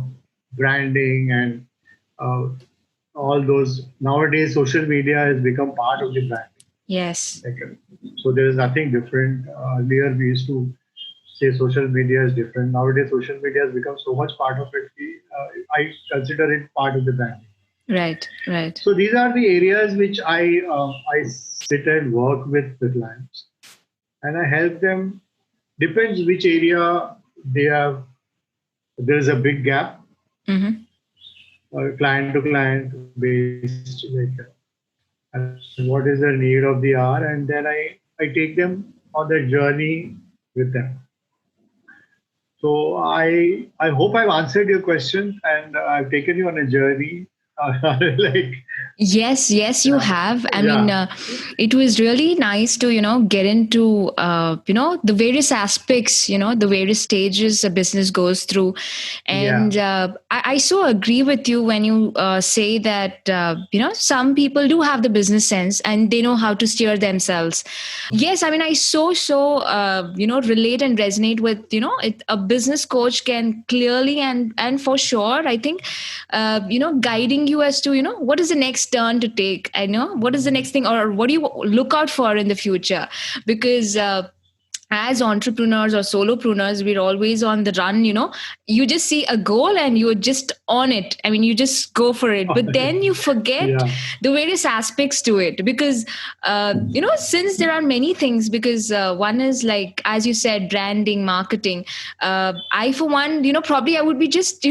branding and all those. Nowadays, social media has become part of the branding. Yes. So there is nothing different. Earlier, we used to say social media is different. Nowadays, social media has become so much part of it. I consider it part of the branding. Right. So these are the areas which I sit and work with the clients, and I help them. Depends which area they have. There is a big gap, client to client based, and what is the need of the hour, and then I take them on the journey with them. So I hope I've answered your question, and I've taken you on a journey. Yes, you have. I mean, it was really nice to get into the various aspects, the various stages a business goes through, and I so agree with you when you say that some people do have the business sense and they know how to steer themselves. Yes, I mean, I so relate and resonate with a business coach can clearly and for sure, I think guiding you as to what is the next turn to take. I know what is the next thing, or what do you look out for in the future, because as entrepreneurs or solopreneurs, we're always on the run. You just see a goal and you're just on it. I mean, you just go for it, but then you forget Yeah. the various aspects to it, because since there are many things, because one is, like as you said, branding, marketing. I, for one, probably I would be just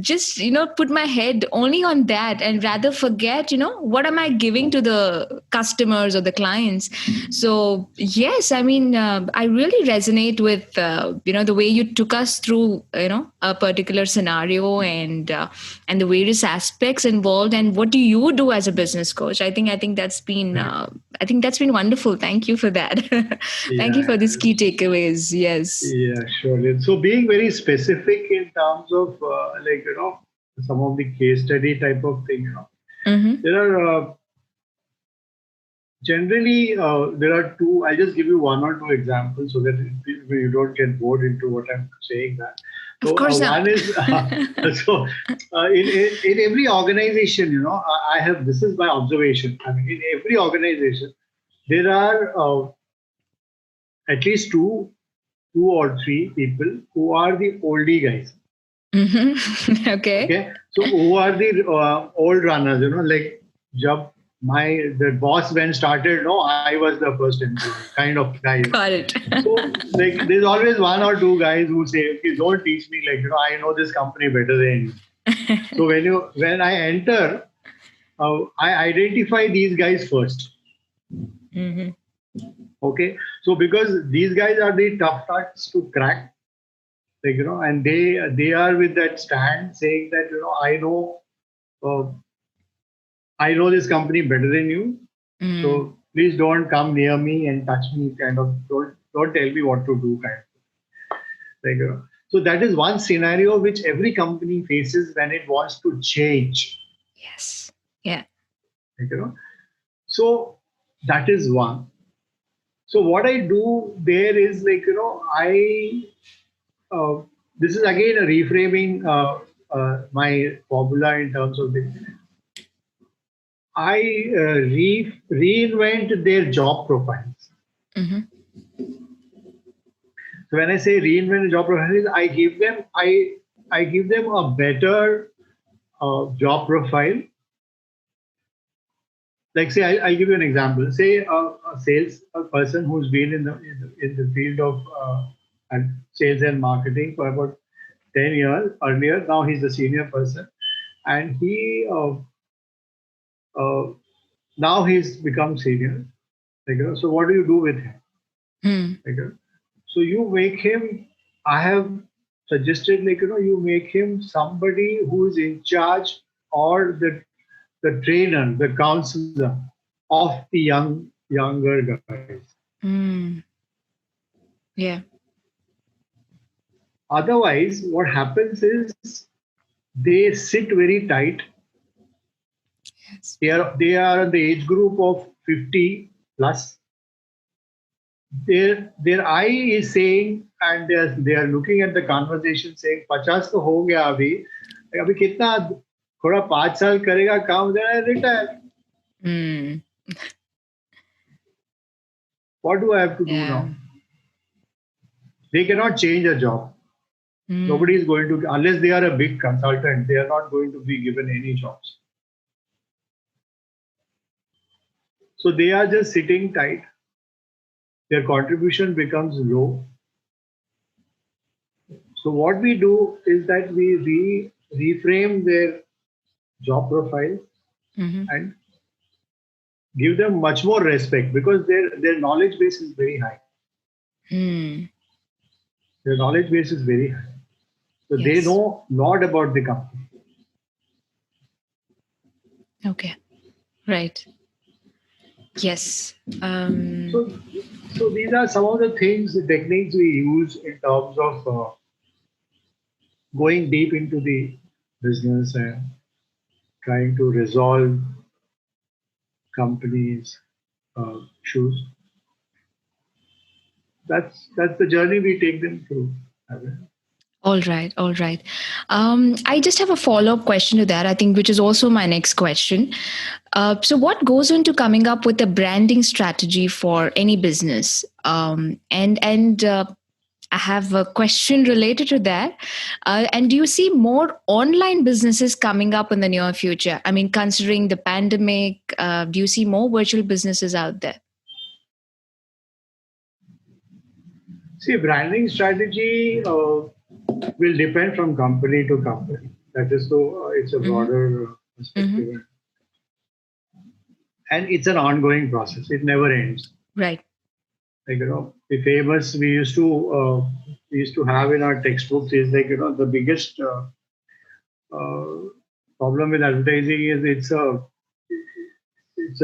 just put my head only on that, and rather forget what am I giving to the customers or the clients. So yes, I mean, I really resonate with the way you took us through a particular scenario, and the various aspects involved, and what do you do as a business coach. I think that's been wonderful. Thank you for that. Thank you Yeah. for these key takeaways. Yes. Yeah, surely. So being very specific in terms of some of the case study type of thing, Mm-hmm. there are generally there are two. I'll just give you one or two examples so that you don't get bored into what I'm saying. That Of so course one not. is in every organization, I have, this is my observation. I mean, in every organization, there are at least two or three people who are the oldie guys. Mm-hmm. Okay. Okay, so who are the old runners? Like jab the boss when started, no, I was the first employee, kind of guy. Got it. So like there's always one or two guys who say, okay, don't teach me, like I know this company better than you. So when I enter, I identify these guys first. Mm-hmm. Okay, so because these guys are the tough nuts to crack, and they are with that stand saying that uh, I know this company better than you, Mm. so please don't come near me and touch me, kind of, don't tell me what to do, kind of, so that is one scenario which every company faces when it wants to change, Yes. Yeah. like, you know so that is one. So what I do there is, I uh, this is again a reframing my formula in terms of the I reinvent their job profiles. Mm-hmm. So when I say reinvent job profiles, I give them a better job profile. Like say, I'll give you an example. Say a sales a person who's been in the field of sales and marketing for about 10 years earlier. Now he's a senior person, and he uh, now he's become senior. So what do you do with him? Mm. Like, so you make him. I have suggested, you make him somebody who is in charge, or the trainer, the counselor of the younger guys. Mm. Yeah. Otherwise, what happens is they sit very tight. Yes. They are in the age group of 50 plus. Their eye is saying, and they are looking at the conversation saying 50 तो हो गया अभी कितना थोड़ा 5 साल करेगा काम देना है retire. Mm. What do I have to do Yeah. now? They cannot change a job. Nobody Mm. is going to, unless they are a big consultant, they are not going to be given any jobs. So they are just sitting tight. Their contribution becomes low. So what we do is that we reframe their job profile Mm-hmm. and give them much more respect, because their knowledge base is very high. Mm. Their knowledge base is very high. So they Yes. know a lot about the company. Okay. Right. Yes. So, so these are some of the things, the techniques we use in terms of going deep into the business and trying to resolve companies' issues. That's the journey we take them through. All right, all right. I just have a follow-up question to that, I think, which is also my next question. So, what goes into coming up with a branding strategy for any business? And I have a question related to that. And do you see more online businesses coming up in the near future? I mean, considering the pandemic, do you see more virtual businesses out there? See, branding strategy will depend from company to company. That is, so it's a Mm-hmm. broader Mm-hmm. perspective, and it's an ongoing process. It never ends. Right. Like the famous we used to have in our textbooks is like the biggest uh, problem with advertising is it's a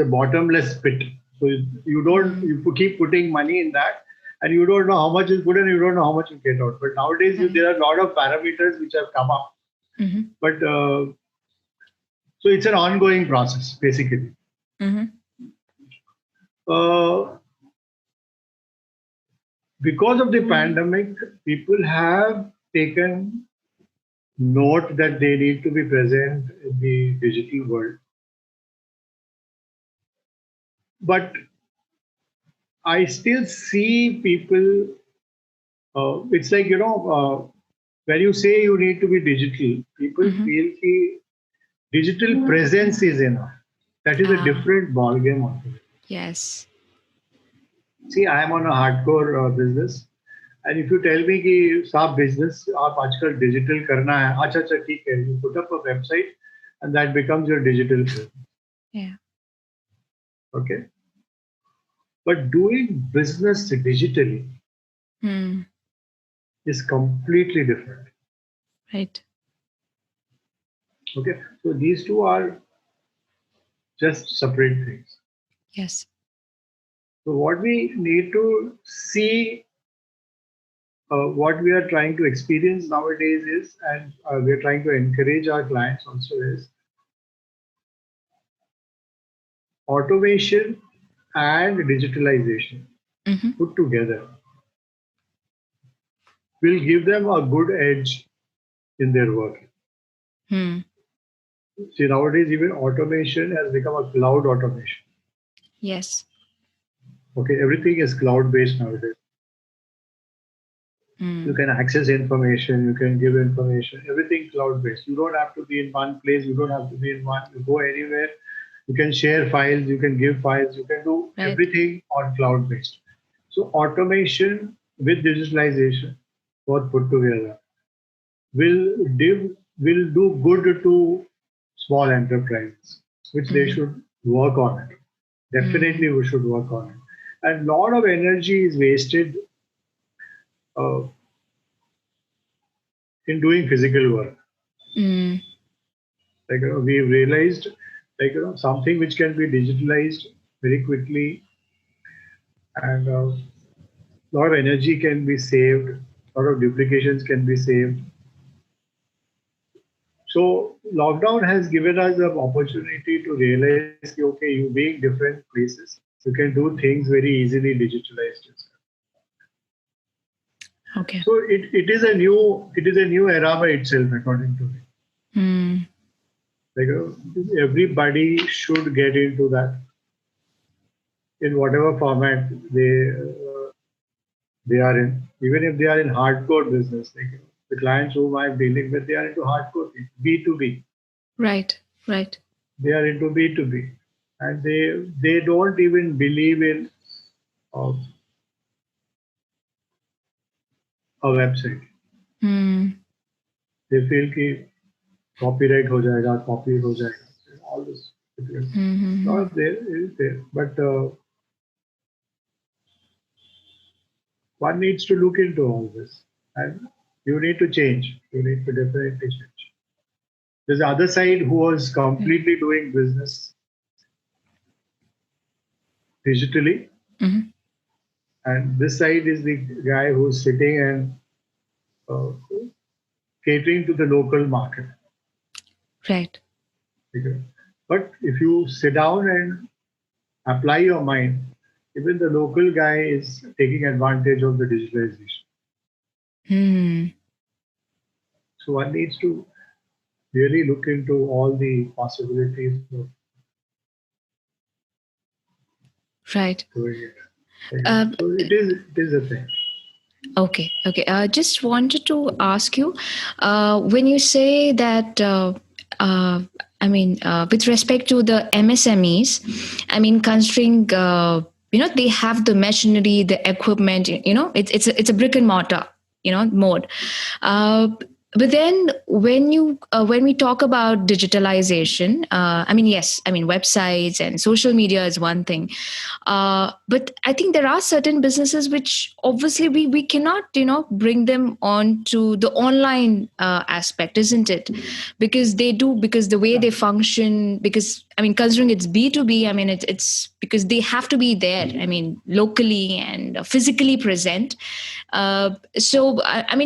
bottomless pit. So Mm. you keep putting money in that, and you don't know how much is put in, you don't know how much you get out. But nowadays Right. there are a lot of parameters which have come up. Mm-hmm. But so it's an ongoing process basically. Mm-hmm. Uh, because of the pandemic, people have taken note that they need to be present in the digital world. But I still see people, it's like, when you say you need to be digital, people Mm-hmm. feel the digital presence is enough. That is a Ah, different ballgame altogether. yes. See, I am on a hardcore business. And if you tell me कि साहब business आप आजकल digital करना है, अच्छा अच्छा ठीक है, you put up a website and that becomes your digital presence. Yeah. Okay. But doing business digitally Hmm. is completely different. Right. Okay. So these two are just separate things. Yes. So what we need to see, what we are trying to experience nowadays is, and we are trying to encourage our clients also is automation and digitalization Mm-hmm. put together will give them a good edge in their work. Hmm. See, nowadays even automation has become a cloud automation. Yes. Okay, everything is cloud based nowadays. You Hmm. can access information, you can give information, everything cloud based. You don't have to be in one place, you don't have to be in one, you go anywhere. You can share files, you can give files, you can do Right. everything on cloud based. So automation with digitalization, both put together, will do good to small enterprises, which they Mm-hmm. should work on it. Hmm. Definitely, we should work on it. And a lot of energy is wasted uh, in doing physical work. Mm. Like we realized, like something which can be digitalized very quickly, and a lot of energy can be saved, a lot of duplications can be saved. So lockdown has given us the opportunity to realize, कि, okay, you being different places, you can do things very easily digitalized. Okay. So it is a new era by itself, according to me. Hmm. Like everybody should get into that in whatever format they are in. Even if they are in hardcore business, like the clients whom I'm dealing with, they are into hardcore B2B. Right. Right. They are into B2B, and they don't even believe in uh, a website. Hmm. They feel कि copyright हो जाएगा, copy हो जाएगा, all this. Mm-hmm. Not there is there, but one needs to look into all this, and you need to change. You need to definitely change. There's the other side who was completely doing business digitally, Mm-hmm. and this side is the guy who's sitting and uh, catering to the local market. Right. Okay. But if you sit down and apply your mind, even the local guy is taking advantage of the digitalization. Hmm. So one needs to really look into all the possibilities of Right. doing it. So it is a thing. Okay. Just wanted to ask you, when you say that, with respect to the MSMEs, considering, they have the machinery, the equipment, it's a brick and mortar, mode. Uh, but then when we talk about digitalization, yes, websites and social media is one thing, but I think there are certain businesses which obviously we cannot bring them on to the online aspect, isn't it? Because the way they function, because considering it's B2B, it's because they have to be there, locally and physically present. So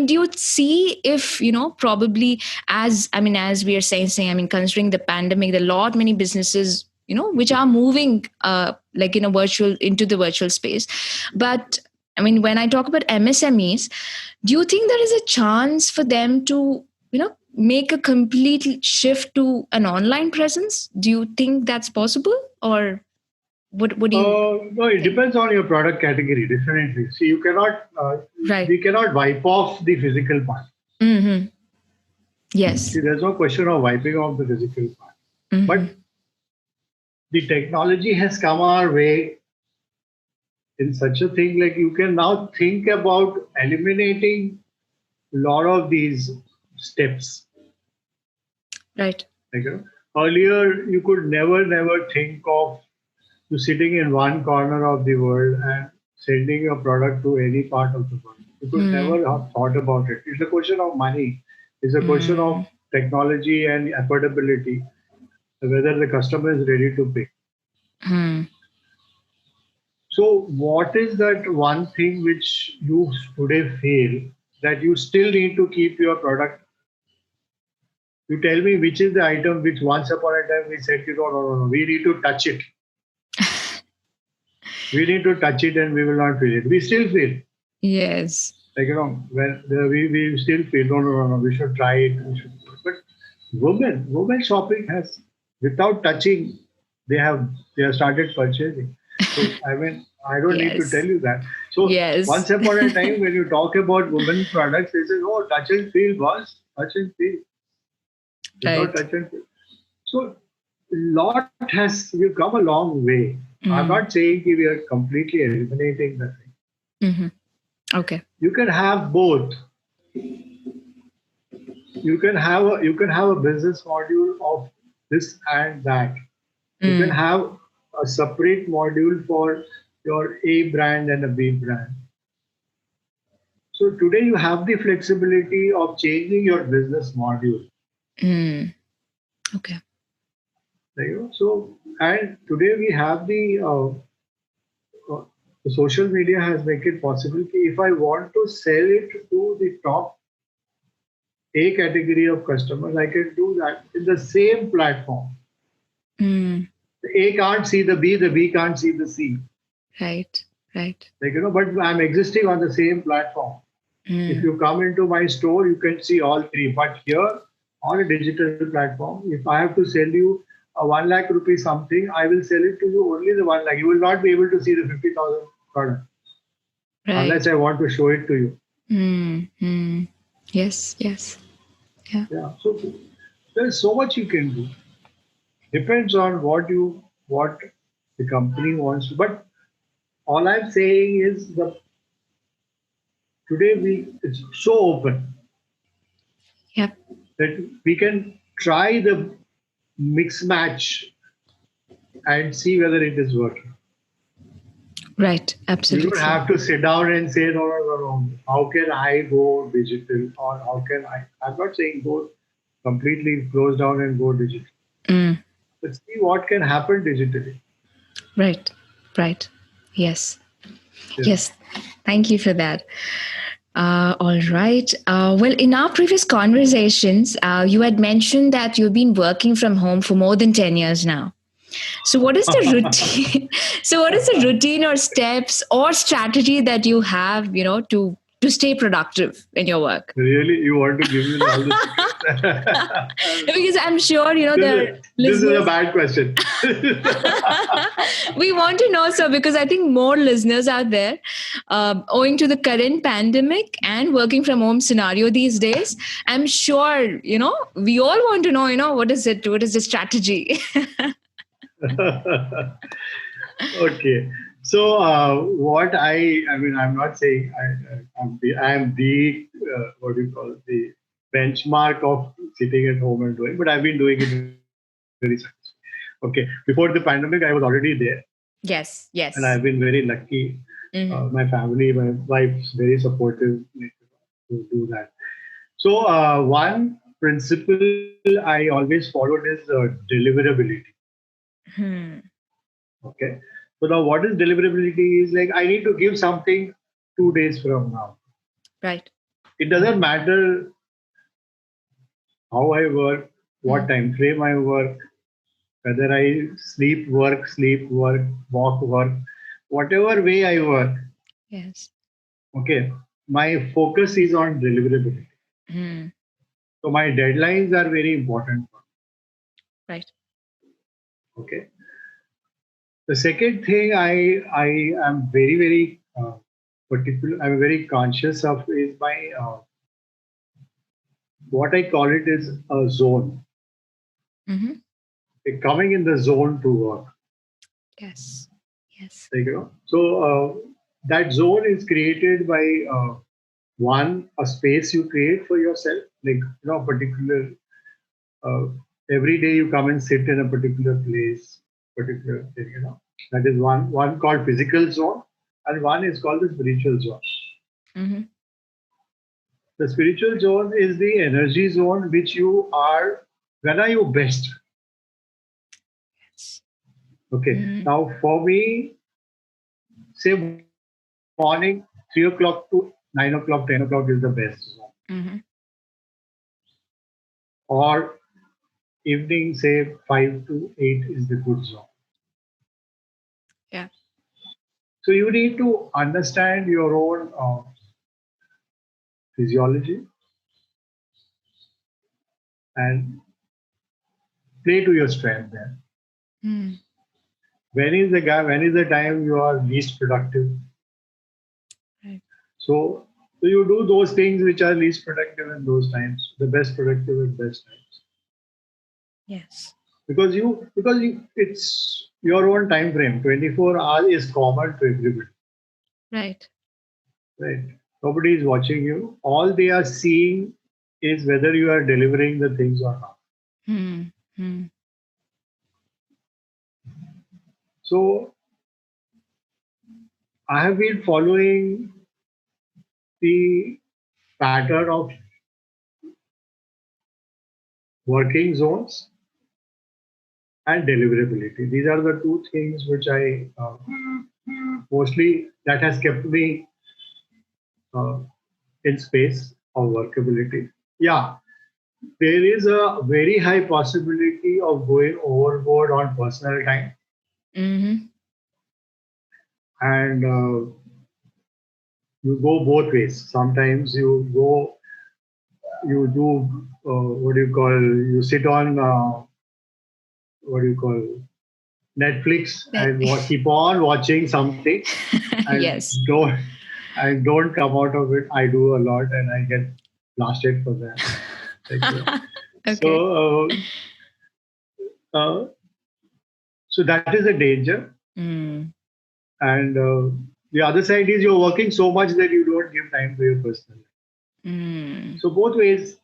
do you see if probably, as we are saying, considering the pandemic, there are a lot many businesses which are moving like in a virtual into the virtual space. But when I talk about MSMEs, do you think there is a chance for them to make a complete shift to an online presence? Do you think that's possible, or what do you No, it think? depends on your product category, definitely. See, you cannot, Right. we cannot wipe off the physical part. Mm-hmm. Yes. See, there's no question of wiping off the physical part. Mm-hmm. But the technology has come our way in such a thing, like you can now think about eliminating a lot of these steps. Right. Like, earlier, you could never think of you sitting in one corner of the world and sending your product to any part of the world. You could never have thought about it. It's a question of money. It's a question of technology and affordability, whether the customer is ready to pay. So, what is that one thing which you today feel that you still need to keep your product? You tell me which is the item which once upon a time we said, no, we need to touch it. We need to touch it and we will not feel it. We still feel. Yes. Like, when we still feel, no, we should try it. But women shopping has, without touching, they have started purchasing. So, I don't need to tell you that. So, once upon a time, when you talk about women products, they say, oh, touch and feel, boss. Touch and feel. Without touch and feel. So, we've come a long way. I'm not saying we are completely eliminating the thing. Mm-hmm. Okay. You can have both. You can have a business module of this and that. You can have a separate module for your A brand and a B brand. So today you have the flexibility of changing your business module. Okay. So, and today we have the social media has made it possible. If I want to sell it to the top A category of customers, I can do that in the same platform. The A can't see the B can't see the C. Right. But I'm existing on the same platform. If you come into my store, you can see all three. But here on a digital platform, if I have to sell you a 1 lakh rupee something, I will sell it to you only the 1 lakh. You will not be able to see the 50,000 product unless I want to show it to you. Yes. Yeah. So there's so much you can do. Depends on what the company wants. But all I'm saying is today it's so open. Yep. That we can try the mix match and see whether it is working. Right. Absolutely. You don't have to sit down and say, no. How can I go digital? Or how can I'm not saying go completely close down and go digital. Let's see what can happen digitally. Right. Yes. Thank you for that. All right. Well, in our previous conversations, you had mentioned that you've been working from home for more than 10 years now. So what is the routine? So what is the routine or steps or strategy that you have, to to stay productive in your work? Really, you want to give me all the secrets? Because I'm sure, This is a bad question. We want to know, sir, because I think more listeners out there, owing to the current pandemic and working from home scenario these days, I'm sure, we all want to know, what is it? What is the strategy? Okay. So what I'm not saying I'm the what do you call it, the benchmark of sitting at home and doing, but I've been doing it very successfully. Okay. Before the pandemic, I was already there. Yes. And I've been very lucky. Mm-hmm. My family, my wife's very supportive to do that. So one principle I always followed is deliverability. Okay. So now what is deliverability is like I need to give something 2 days from now. Right. It doesn't matter how I work, what time frame I work, whether I sleep, work, walk, work, whatever way I work. Yes. Okay. My focus is on deliverability. So my deadlines are very important. Right. Okay. The second thing I am very, very particular, I'm very conscious of is my, what I call it is a zone. Coming in the zone to work. Yes. So that zone is created by one, a space you create for yourself, like, particular, every day you come and sit in a particular place, particular thing, that is one called physical zone, and one is called the spiritual zone. The spiritual zone is the energy zone which you are, when are you best? Okay. Now for me, say morning 3 o'clock to 9 o'clock, 10 o'clock is the best zone. Or evening, say 5 to 8 is the good zone. Yeah. So you need to understand your own physiology and play to your strength there. When is the time you are least productive? Right. So you do those things which are least productive in those times, the best productive at best times. Yes. Because it's your own time frame. 24 hours is common to everybody. Right. Nobody is watching you. All they are seeing is whether you are delivering the things or not. So I have been following the pattern of working zones and deliverability. These are the two things which I mostly, that has kept me in space of workability. Yeah, there is a very high possibility of going overboard on personal time. And you go both ways. Sometimes you do, you sit on, Netflix and keep on watching something. And yes. don't come out of it. I do a lot and I get blasted for that. Okay. So that is a danger. And the other side is you're working so much that you don't give time to your personal life. So both ways,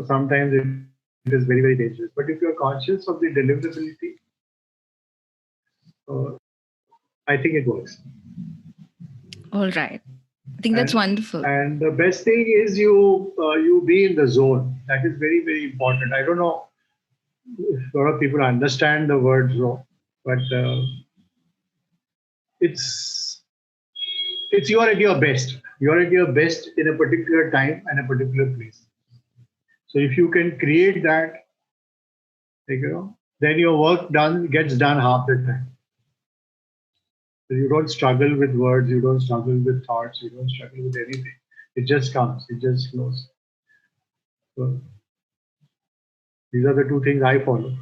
sometimes it is very, very dangerous. But if you're conscious of the deliverability, I think it works. All right. I think that's wonderful. And the best thing is you be in the zone. That is very, very important. I don't know if a lot of people understand the word zone, but it's you are at your best. You are at your best in a particular time and a particular place. So if you can create that, then your work gets done half the time. You don't struggle with words, you don't struggle with thoughts, you don't struggle with anything. It just comes, it just flows. So these are the two things I follow.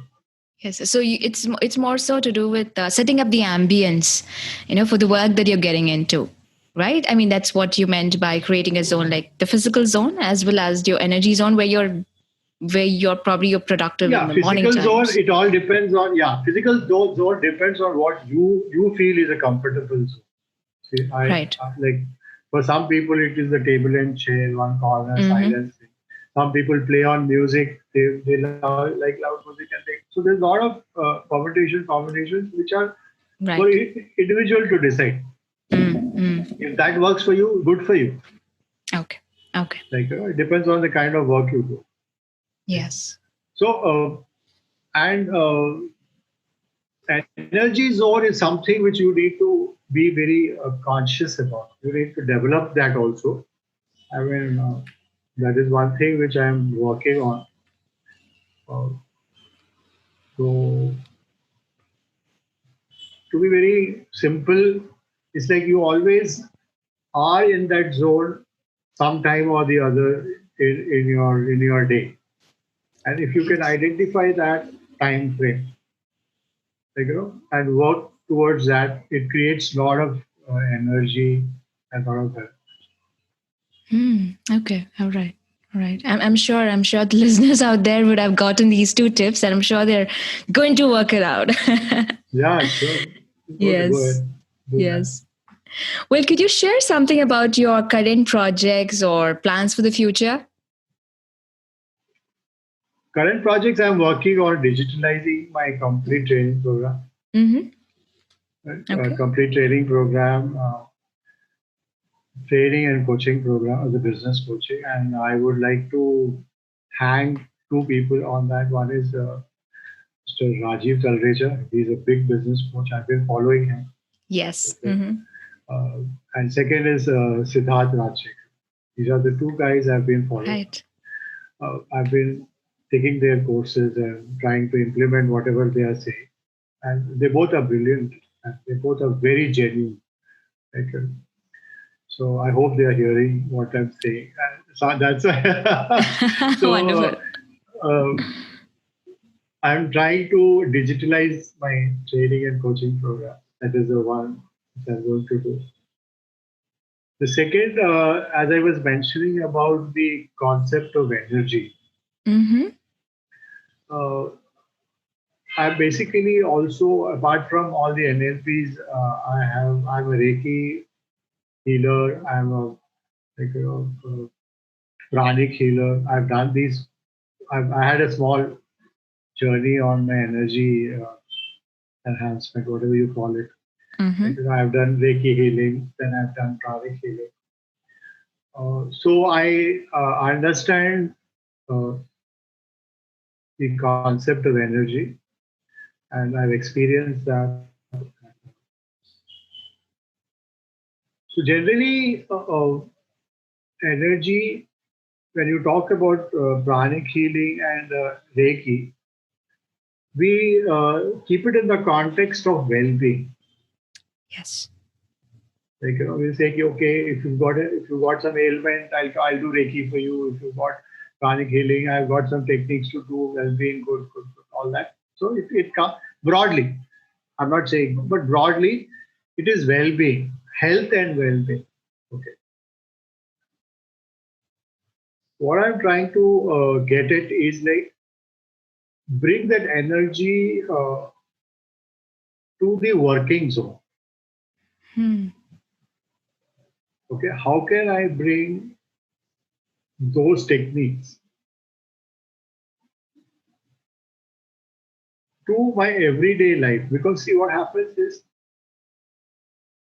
Yes. So it's more so to do with setting up the ambience, for the work that you're getting into, right? I mean, that's what you meant by creating a zone, like the physical zone as well as your energy zone, where you're probably you're productive in Yeah, the morning physical zone, times. it all depends on, yeah, physical zone depends on what you feel is a comfortable zone. See, Right. like for some people it is the table and chair, one corner, Mm-hmm. silence. Some people play on music, they like loud music, and so there's a lot of combinations which are for Right. individual to decide. Mm-hmm. If that works for you, good for you. Okay. Okay. Like it depends on the kind of work you do. Yes. So and energy zone is something which you need to be very conscious about. You need to develop that also. I mean, that is one thing which I'm working on. Uh, so, to be very simple, it's like you always are in that zone sometime or the other in your day. And if you can Yes. identify that time frame, and work towards that, it creates a lot of energy and a lot of that. Okay. All right. All right. I'm sure the listeners out there would have gotten these two tips, and I'm sure they're going to work it out. Yeah, sure. Go Yes. ahead, do that. Yes. Well, could you share something about your current projects or plans for the future? Current projects I'm working on digitalizing my complete training program. Mm-hmm. Right? Okay. Complete training program, training and coaching program as a business coaching, and I would like to hang two people on that. One is Mr. Rajiv Talreja. He's a big business coach. I've been following him. Yes. Okay. Mm-hmm. And second is Siddharth Rajshekar. These are the two guys I've been following. Right. I've been taking their courses and trying to implement whatever they are saying. And they both are brilliant and they both are very genuine. Like, so I hope they are hearing what I'm saying. So that's Wonderful. so. I'm trying to digitalize my training and coaching program. That is the one that I'm going to do. The second, as I was mentioning about the concept of energy, Mm-hmm. uh, I basically also, apart from all the NLPs, I'm a Reiki healer. I'm a like pranic healer. I've done these. I had a small journey on my energy enhancement, whatever you call it. Like, Mm-hmm. I've done Reiki healing, then I've done pranic healing. So I understand uh, the concept of energy, and I've experienced that. So generally, energy, when you talk about pranic healing and Reiki, we keep it in the context of well-being. Yes. Like we'll say, okay, if you've got some ailment, I'll do Reiki for you. If you've got pranic healing, I've got some techniques to do well-being, good, all that. So it comes broadly. I'm not saying, but broadly, it is well-being, health and well-being. Okay. What I'm trying to get at is like bring that energy to the working zone. Hmm. Okay, how can I bring those techniques to my everyday life? Because see, what happens is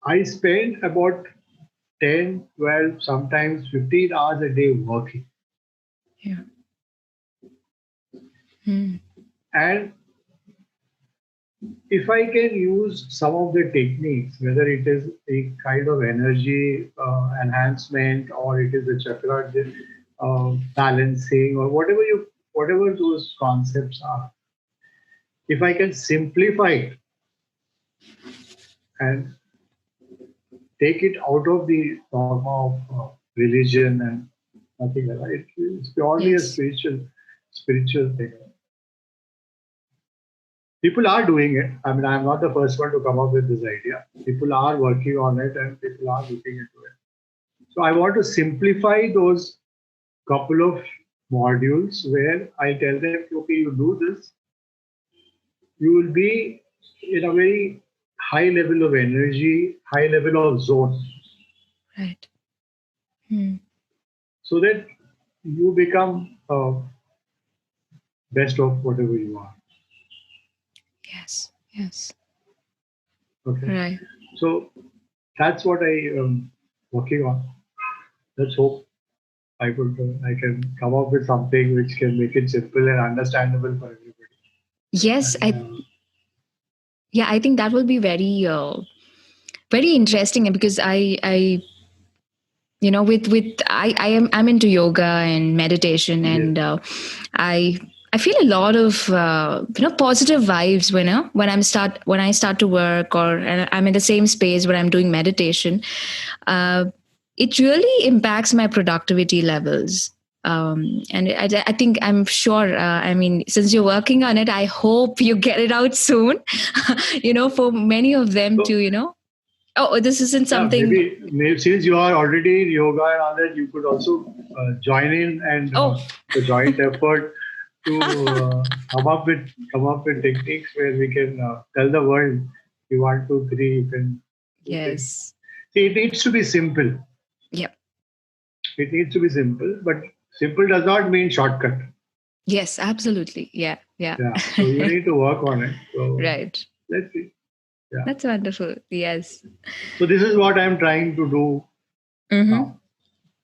I spend about 10, 12, sometimes 15 hours a day working. Yeah. Hmm. And if I can use some of the techniques, whether it is a kind of energy enhancement or it is a chakra balancing or whatever those concepts are, if I can simplify it and take it out of the dogma of religion and nothing like that. It's purely a Yes. spiritual thing. People are doing it. I mean, I'm not the first one to come up with this idea. People are working on it and people are looking into it. So I want to simplify those couple of modules where I tell them, okay, you do this, you will be in a very high level of energy, high level of zone, Right. so that you become best of whatever you are. Yes. Yes. Okay. Right. So that's what I am working on. Let's hope I can come up with something which can make it simple and understandable for everybody. Yes. And, I think that will be very very interesting, because I I'm into yoga and meditation, and yes. I feel a lot of positive vibes when I start to work, or and I'm in the same space where I'm doing meditation. uh, it really impacts my productivity levels. And I think, I'm sure, I mean, since you're working on it, I hope you get it out soon. For many of them So, to, oh, this isn't yeah, something. maybe since you are already in yoga and all that, you could also join in and Oh, the joint effort to come up with techniques where we can tell the world you want to three, you can do things. yes. See, it needs to be simple. Yep. It needs to be simple, but simple does not mean shortcut. Yes, absolutely. Yeah. Yeah. Yeah, so you need to work on it. So Right. let's see. Yeah. That's wonderful. Yes. So this is what I'm trying to do Mm-hmm. now.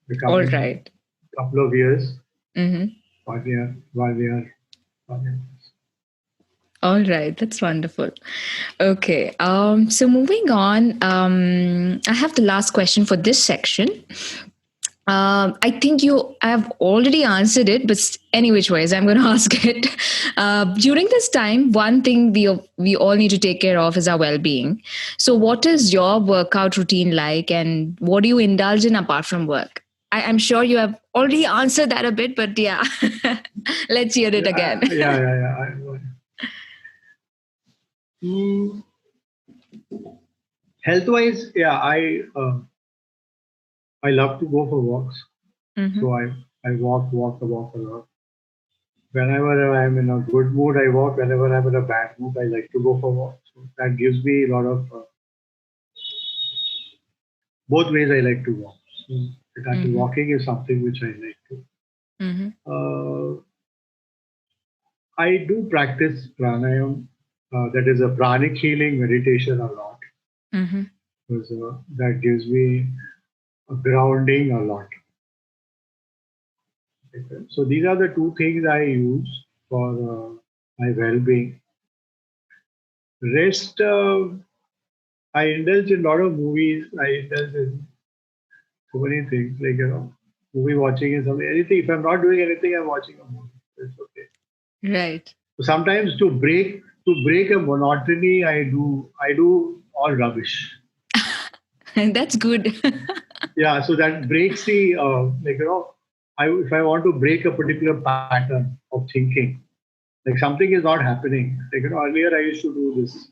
The All coming right. couple of years, Mm-hmm. 1 year, 1 year, 1 year. All right, that's wonderful. Okay, so moving on, I have the last question for this section. I think you have already answered it, but any which ways, I'm going to ask it. During this time, one thing we all need to take care of is our well-being. So, what is your workout routine like, and what do you indulge in apart from work? I'm sure you have already answered that a bit, but yeah, let's hear it again. Yeah. Mm, health-wise, yeah, I love to go for walks. Mm-hmm. So I walk a lot. Whenever I'm in a good mood, I walk. Whenever I'm in a bad mood, I like to go for walks. So that gives me a lot of both ways. I like to walk. So Mm-hmm. walking is something which I like to. Mm-hmm. I do practice pranayam, that is a pranic healing meditation a lot. Mm-hmm. Because that gives me a grounding a lot. Okay. So these are the two things I use for my well-being. Rest, I indulge in a lot of movies. I indulge in so many things, like movie watching is something. Anything. If I'm not doing anything, I'm watching a movie. It's okay. Right. So sometimes to break a monotony, I do all rubbish. That's good. Yeah, so that breaks the if I want to break a particular pattern of thinking, like something is not happening. Like earlier I used to do this.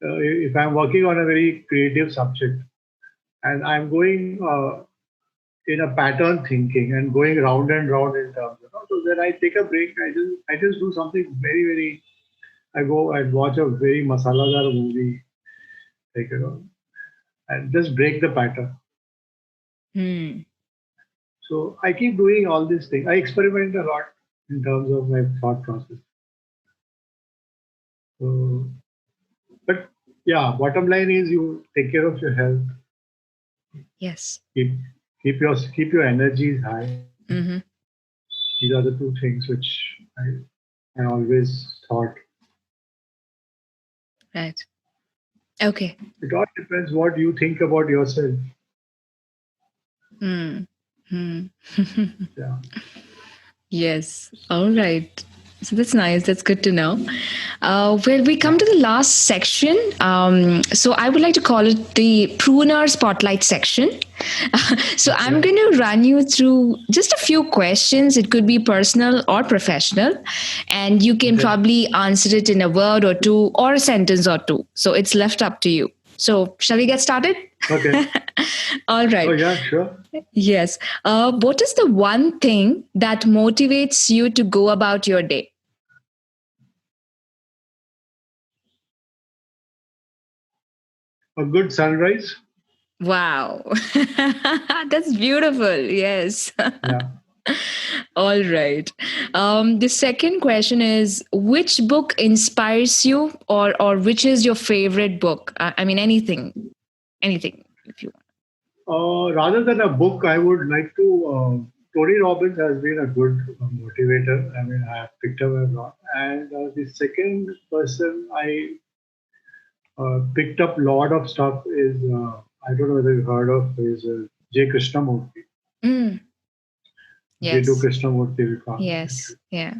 If I'm working on a very creative subject and I'm going in a pattern thinking and going round and round in terms, so then I take a break. I just do something very very. I go and watch a very masaladar movie, like and just break the pattern. Hmm. So I keep doing all these things. I experiment a lot in terms of my thought process. So, but yeah, bottom line is you take care of your health. Yes. Keep keep your energies high. Mm-hmm. These are the two things which I always thought. Right. Okay. It all depends what you think about yourself. Hmm. Hmm. Yeah. Yes. All right. So that's nice. That's good to know. Well, we come to the last section. So I would like to call it the Preneur Spotlight section. So I'm going to run you through just a few questions. It could be personal or professional, and you can probably answer it in a word or two or a sentence or two. So it's left up to you. So shall we get started? Okay. All right. Oh, yeah, sure. Yes. What is the one thing that motivates you to go about your day? A good sunrise. Wow. That's beautiful. Yes. Yeah. All right. The second question is, which book inspires you, or which is your favorite book? I mean, anything if you want. Rather than a book, I would like to. Tony Robbins has been a good motivator. I mean, I have picked up a lot. And the second person I picked up a lot of stuff is, I don't know whether you've heard of, is J. Krishnamurti. Mm. Yes. J. Krishnamurti. We call him. Yes. Yeah.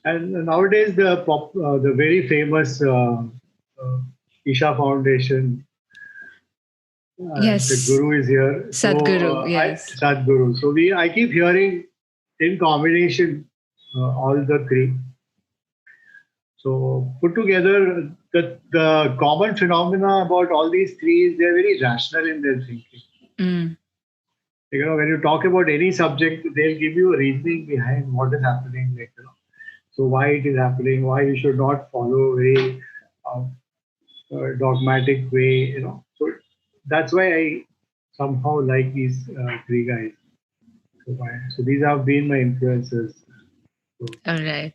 And nowadays, the very famous Isha Foundation. Yes. The guru is here. Sadhguru, yes. Sadhguru. So I keep hearing in combination all the three. So put together, the common phenomena about all these three is they're very rational in their thinking. Mm. You know, when you talk about any subject, they'll give you a reasoning behind what is happening. Like, you know, so why it is happening, why you should not follow a very dogmatic way. You know, so that's why I somehow like these three guys. So these have been my influences. So. All right.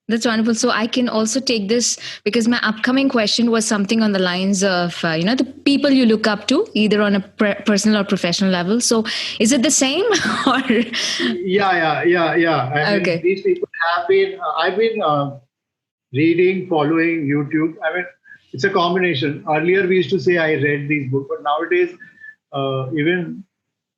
That's wonderful. So I can also take this because my upcoming question was something on the lines of, the people you look up to, either on a personal or professional level. So is it the same? Or Yeah. I mean, these people have been, I've been reading, following YouTube. I mean, it's a combination. Earlier, we used to say I read these books, but nowadays, even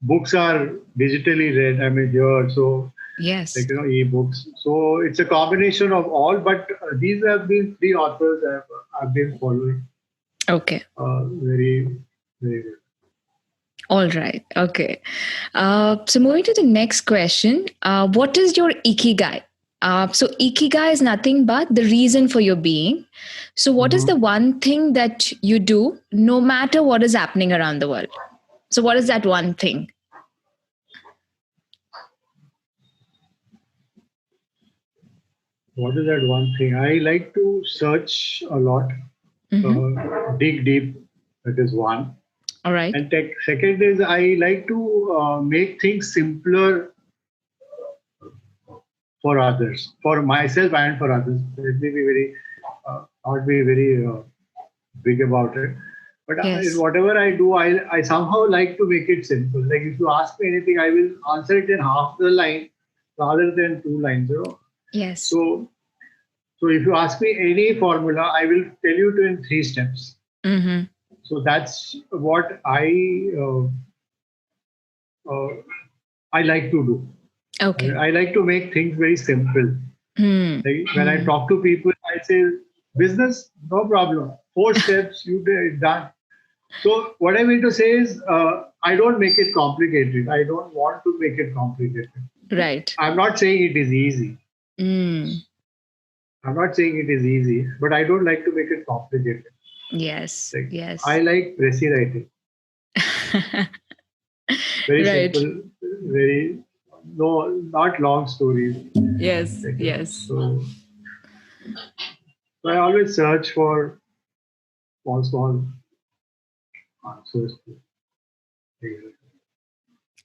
books are digitally read. I mean, here, so yes, like, e-books. So it's a combination of all, but these have been three authors I've been following. Okay. Very, very good. All right. Okay. So moving to the next question, what is your ikigai? So ikigai is nothing but the reason for your being. So what is the one thing that you do no matter what is happening around the world? So what is that one thing? What is that one thing? I like to search a lot, dig deep. That is one. All right. And second is I like to make things simpler for others, for myself and for others. Let me be very, not be very big about it. But in whatever I do, I somehow like to make it simple. Like if you ask me anything, I will answer it in half the line rather than 2 lines. You know? Yes. So if you ask me any formula, I will tell you to in 3 steps. Mm-hmm. So that's what I like to do. Okay. I like to make things very simple. Like when I talk to people, I say, business, no problem. 4 steps, you did it, done. So what I mean to say is, I don't make it complicated. I don't want to make it complicated. Right. I'm not saying it is easy. I'm not saying it is easy, but I don't like to make it complicated. Yes. Like, yes. I like precis writing. Very simple, very not long stories. Yes. Like, yes. So I always search for small answers.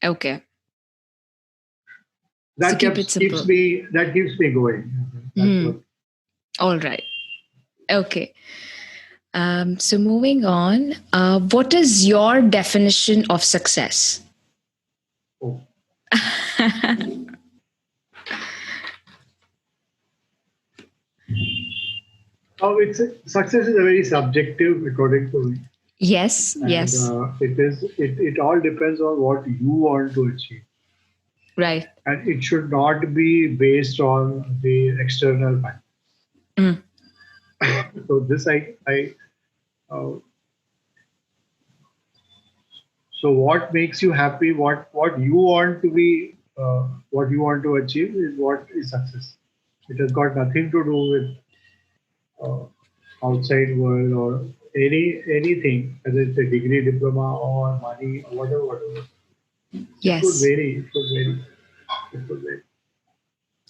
Okay. That keeps me going. That's what. All right. Okay. So moving on, what is your definition of success? Oh. Success is a very subjective, according to me. Yes. And, yes. It all depends on what you want to achieve. Right. and it should not be based on the external factors. Mm. So this uh, so what makes you happy, what you want to be, what you want to achieve is what is success. It has got nothing to do with uh, outside world or anything, whether it's a degree, diploma, or money, or whatever. It could Yes. vary. It could vary. It could vary.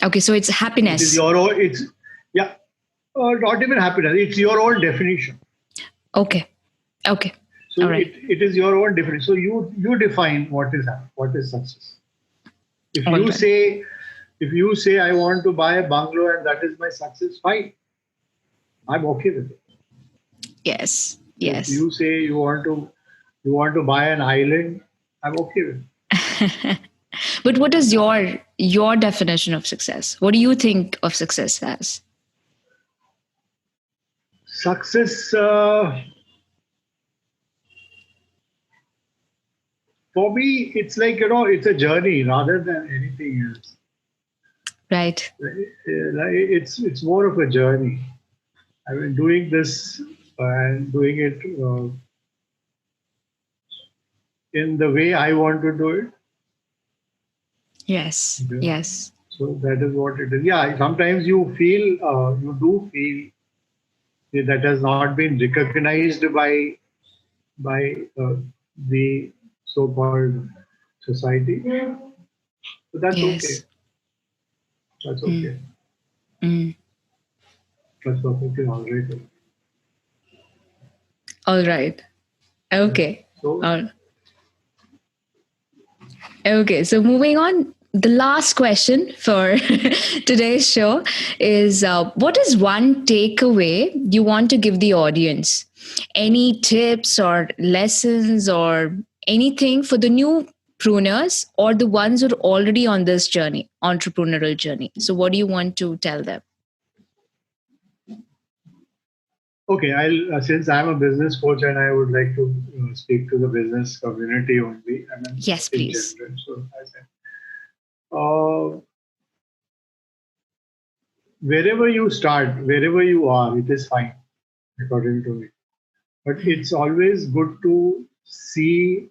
Okay, so it's It is happiness. your own. It's yeah, not even happiness. It's your own definition. Okay. Okay. So All right. it is your own definition. So you define what is success. If All you right. say I want to buy a bungalow and that is my success, fine. I'm okay with it. Yes. If Yes. you say you want to buy an island, I'm okay with it. But what is your definition of success? What do you think of success as? Success for me, it's like it's a journey rather than anything else. Right. It's more of a journey. I mean, doing this and doing it in the way I want to do it. Yes. Yeah. Yes. So that is what it is. Yeah, sometimes you do feel that has not been recognized by the so-called society. So that's okay. Yes. That's Mm. okay. Mm. That's perfectly all right. All right. Okay. So Okay. So moving on, the last question for today's show is what is one takeaway you want to give the audience? Any tips or lessons or anything for the new pruners or the ones who are already on this journey, entrepreneurial journey? So, what do you want to tell them? okay, I'll since I'm a business coach and I would like to speak to the business community only, I mean Yes, in please. general. So I said, uh, wherever you start, wherever you are, it is fine, according to me. But it's always good to see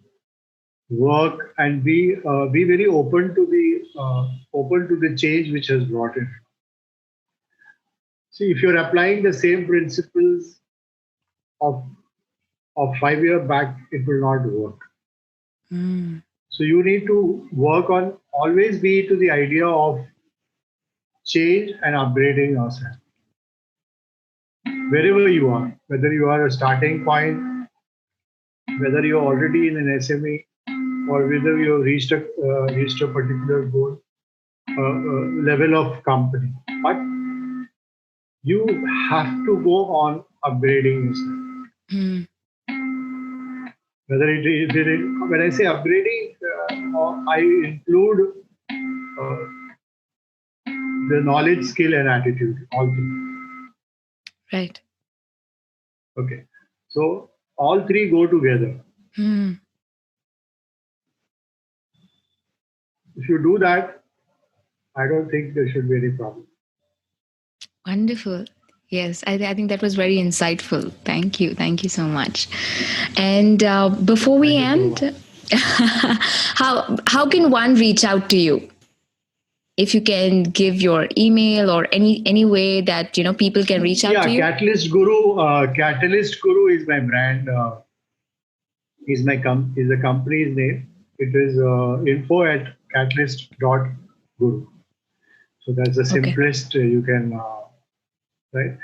work and be very open to the change which has brought in. See, if you're applying the same principles of 5 years back, it will not work. Mm. So you need to work on always be to the idea of change and upgrading yourself. Wherever you are, whether you are a starting point, whether you're already in an SME, or whether you've reached a particular goal, level of company. But you have to go on upgrading yourself. Mm. Whether when I say upgrading, I include uh, the knowledge, skill, and attitude, all three. Right. Okay. So all three go together. Mm. If you do that, I don't think there should be any problem. Wonderful. Yes, I think that was very insightful. Thank you. Thank you so much. And before we Thank you so end, how can one reach out to you? If you can give your email or any way that people can reach out Yeah, to you. Catalyst Guru is my brand. Is the company's name. It is info at catalyst.guru. So that's the Okay. simplest you can right.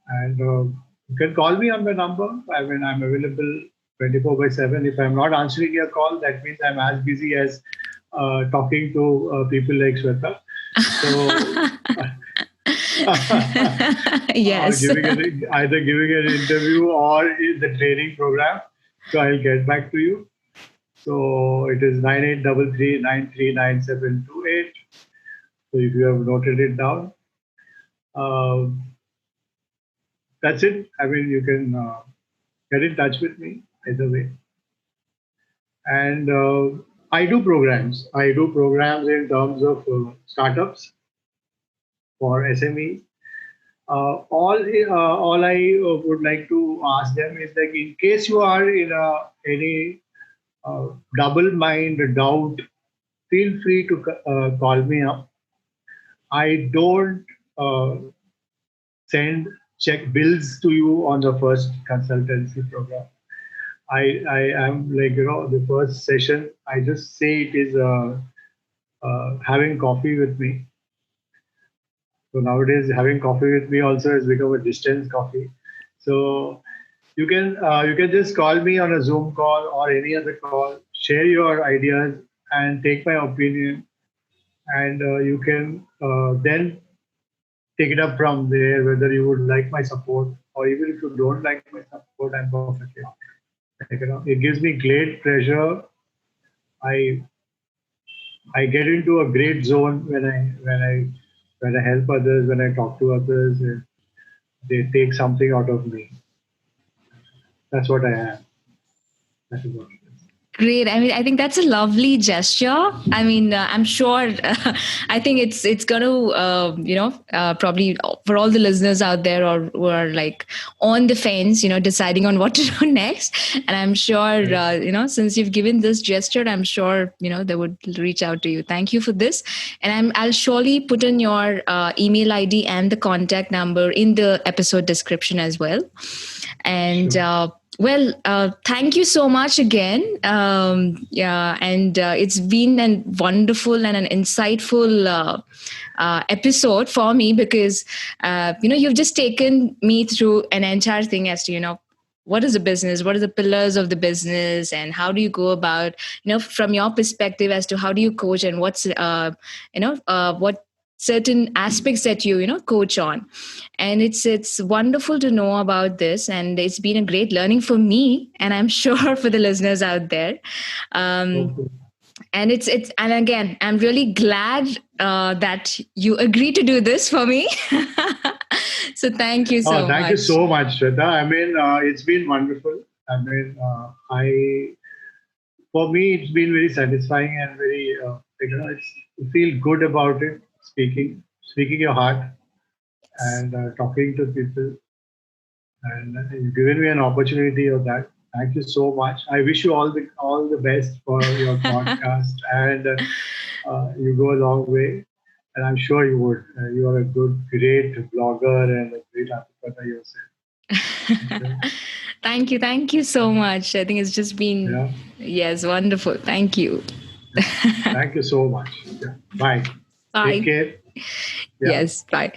And you can call me on my number. I mean, I'm available 24/7. If I'm not answering your call, that means I'm as busy as talking to people like Shweta. So Yes. either giving an interview or in the training program. So I'll get back to you. So it is 9833939728. So if you have noted it down, that's it. I mean, you can get in touch with me either way. And I do programs. I do programs in terms of startups for SMEs. All I would like to ask them is like, in case you are in any double mind doubt, feel free to call me up. I don't uh, send check bills to you on the first consultancy program. I am like, the first session, I just say it is having coffee with me. So nowadays, having coffee with me also has become a distance coffee. So you can just call me on a Zoom call or any other call, share your ideas and take my opinion, and you can then take it up from there. Whether you would like my support or even if you don't like my support, I'm perfectly. Like, it gives me great pleasure. I I get into a great zone when I help others, when I talk to others. They take something out of me. That's what I am. That is what it is. Great. I mean, I think that's a lovely gesture. I mean, I'm sure. I think it's going to, probably for all the listeners out there or who are like on the fence, deciding on what to do next. And I'm sure, since you've given this gesture, I'm sure they would reach out to you. Thank you for this, and I'll surely put in your email ID and the contact number in the episode description as well. And Sure. well, thank you so much again. Yeah, and it's been a wonderful and an insightful episode for me because you've just taken me through an entire thing as to what is a business, what are the pillars of the business, and how do you go about from your perspective as to how do you coach and what's what certain aspects that you coach on. And it's wonderful to know about this, and it's been a great learning for me, and I'm sure for the listeners out there. um, Okay. and it's and again, I'm really glad that you agreed to do this for me. So thank you Oh, so thank you much. so much, Shraddha. I mean, it's been wonderful. I mean, for me, it's been very satisfying and very, it's you feel good about it, speaking your heart and talking to people. And you've given me an opportunity of that. Thank you so much. I wish you all the best for your podcast, and you go a long way. And I'm sure you would. You are a great blogger and a great entrepreneur yourself. Okay. Thank you so much. I think it's just been, Yeah. yes, wonderful. Thank you. Thank you so much. Yeah. Bye. Take Bye. care. Yeah. Yes, bye.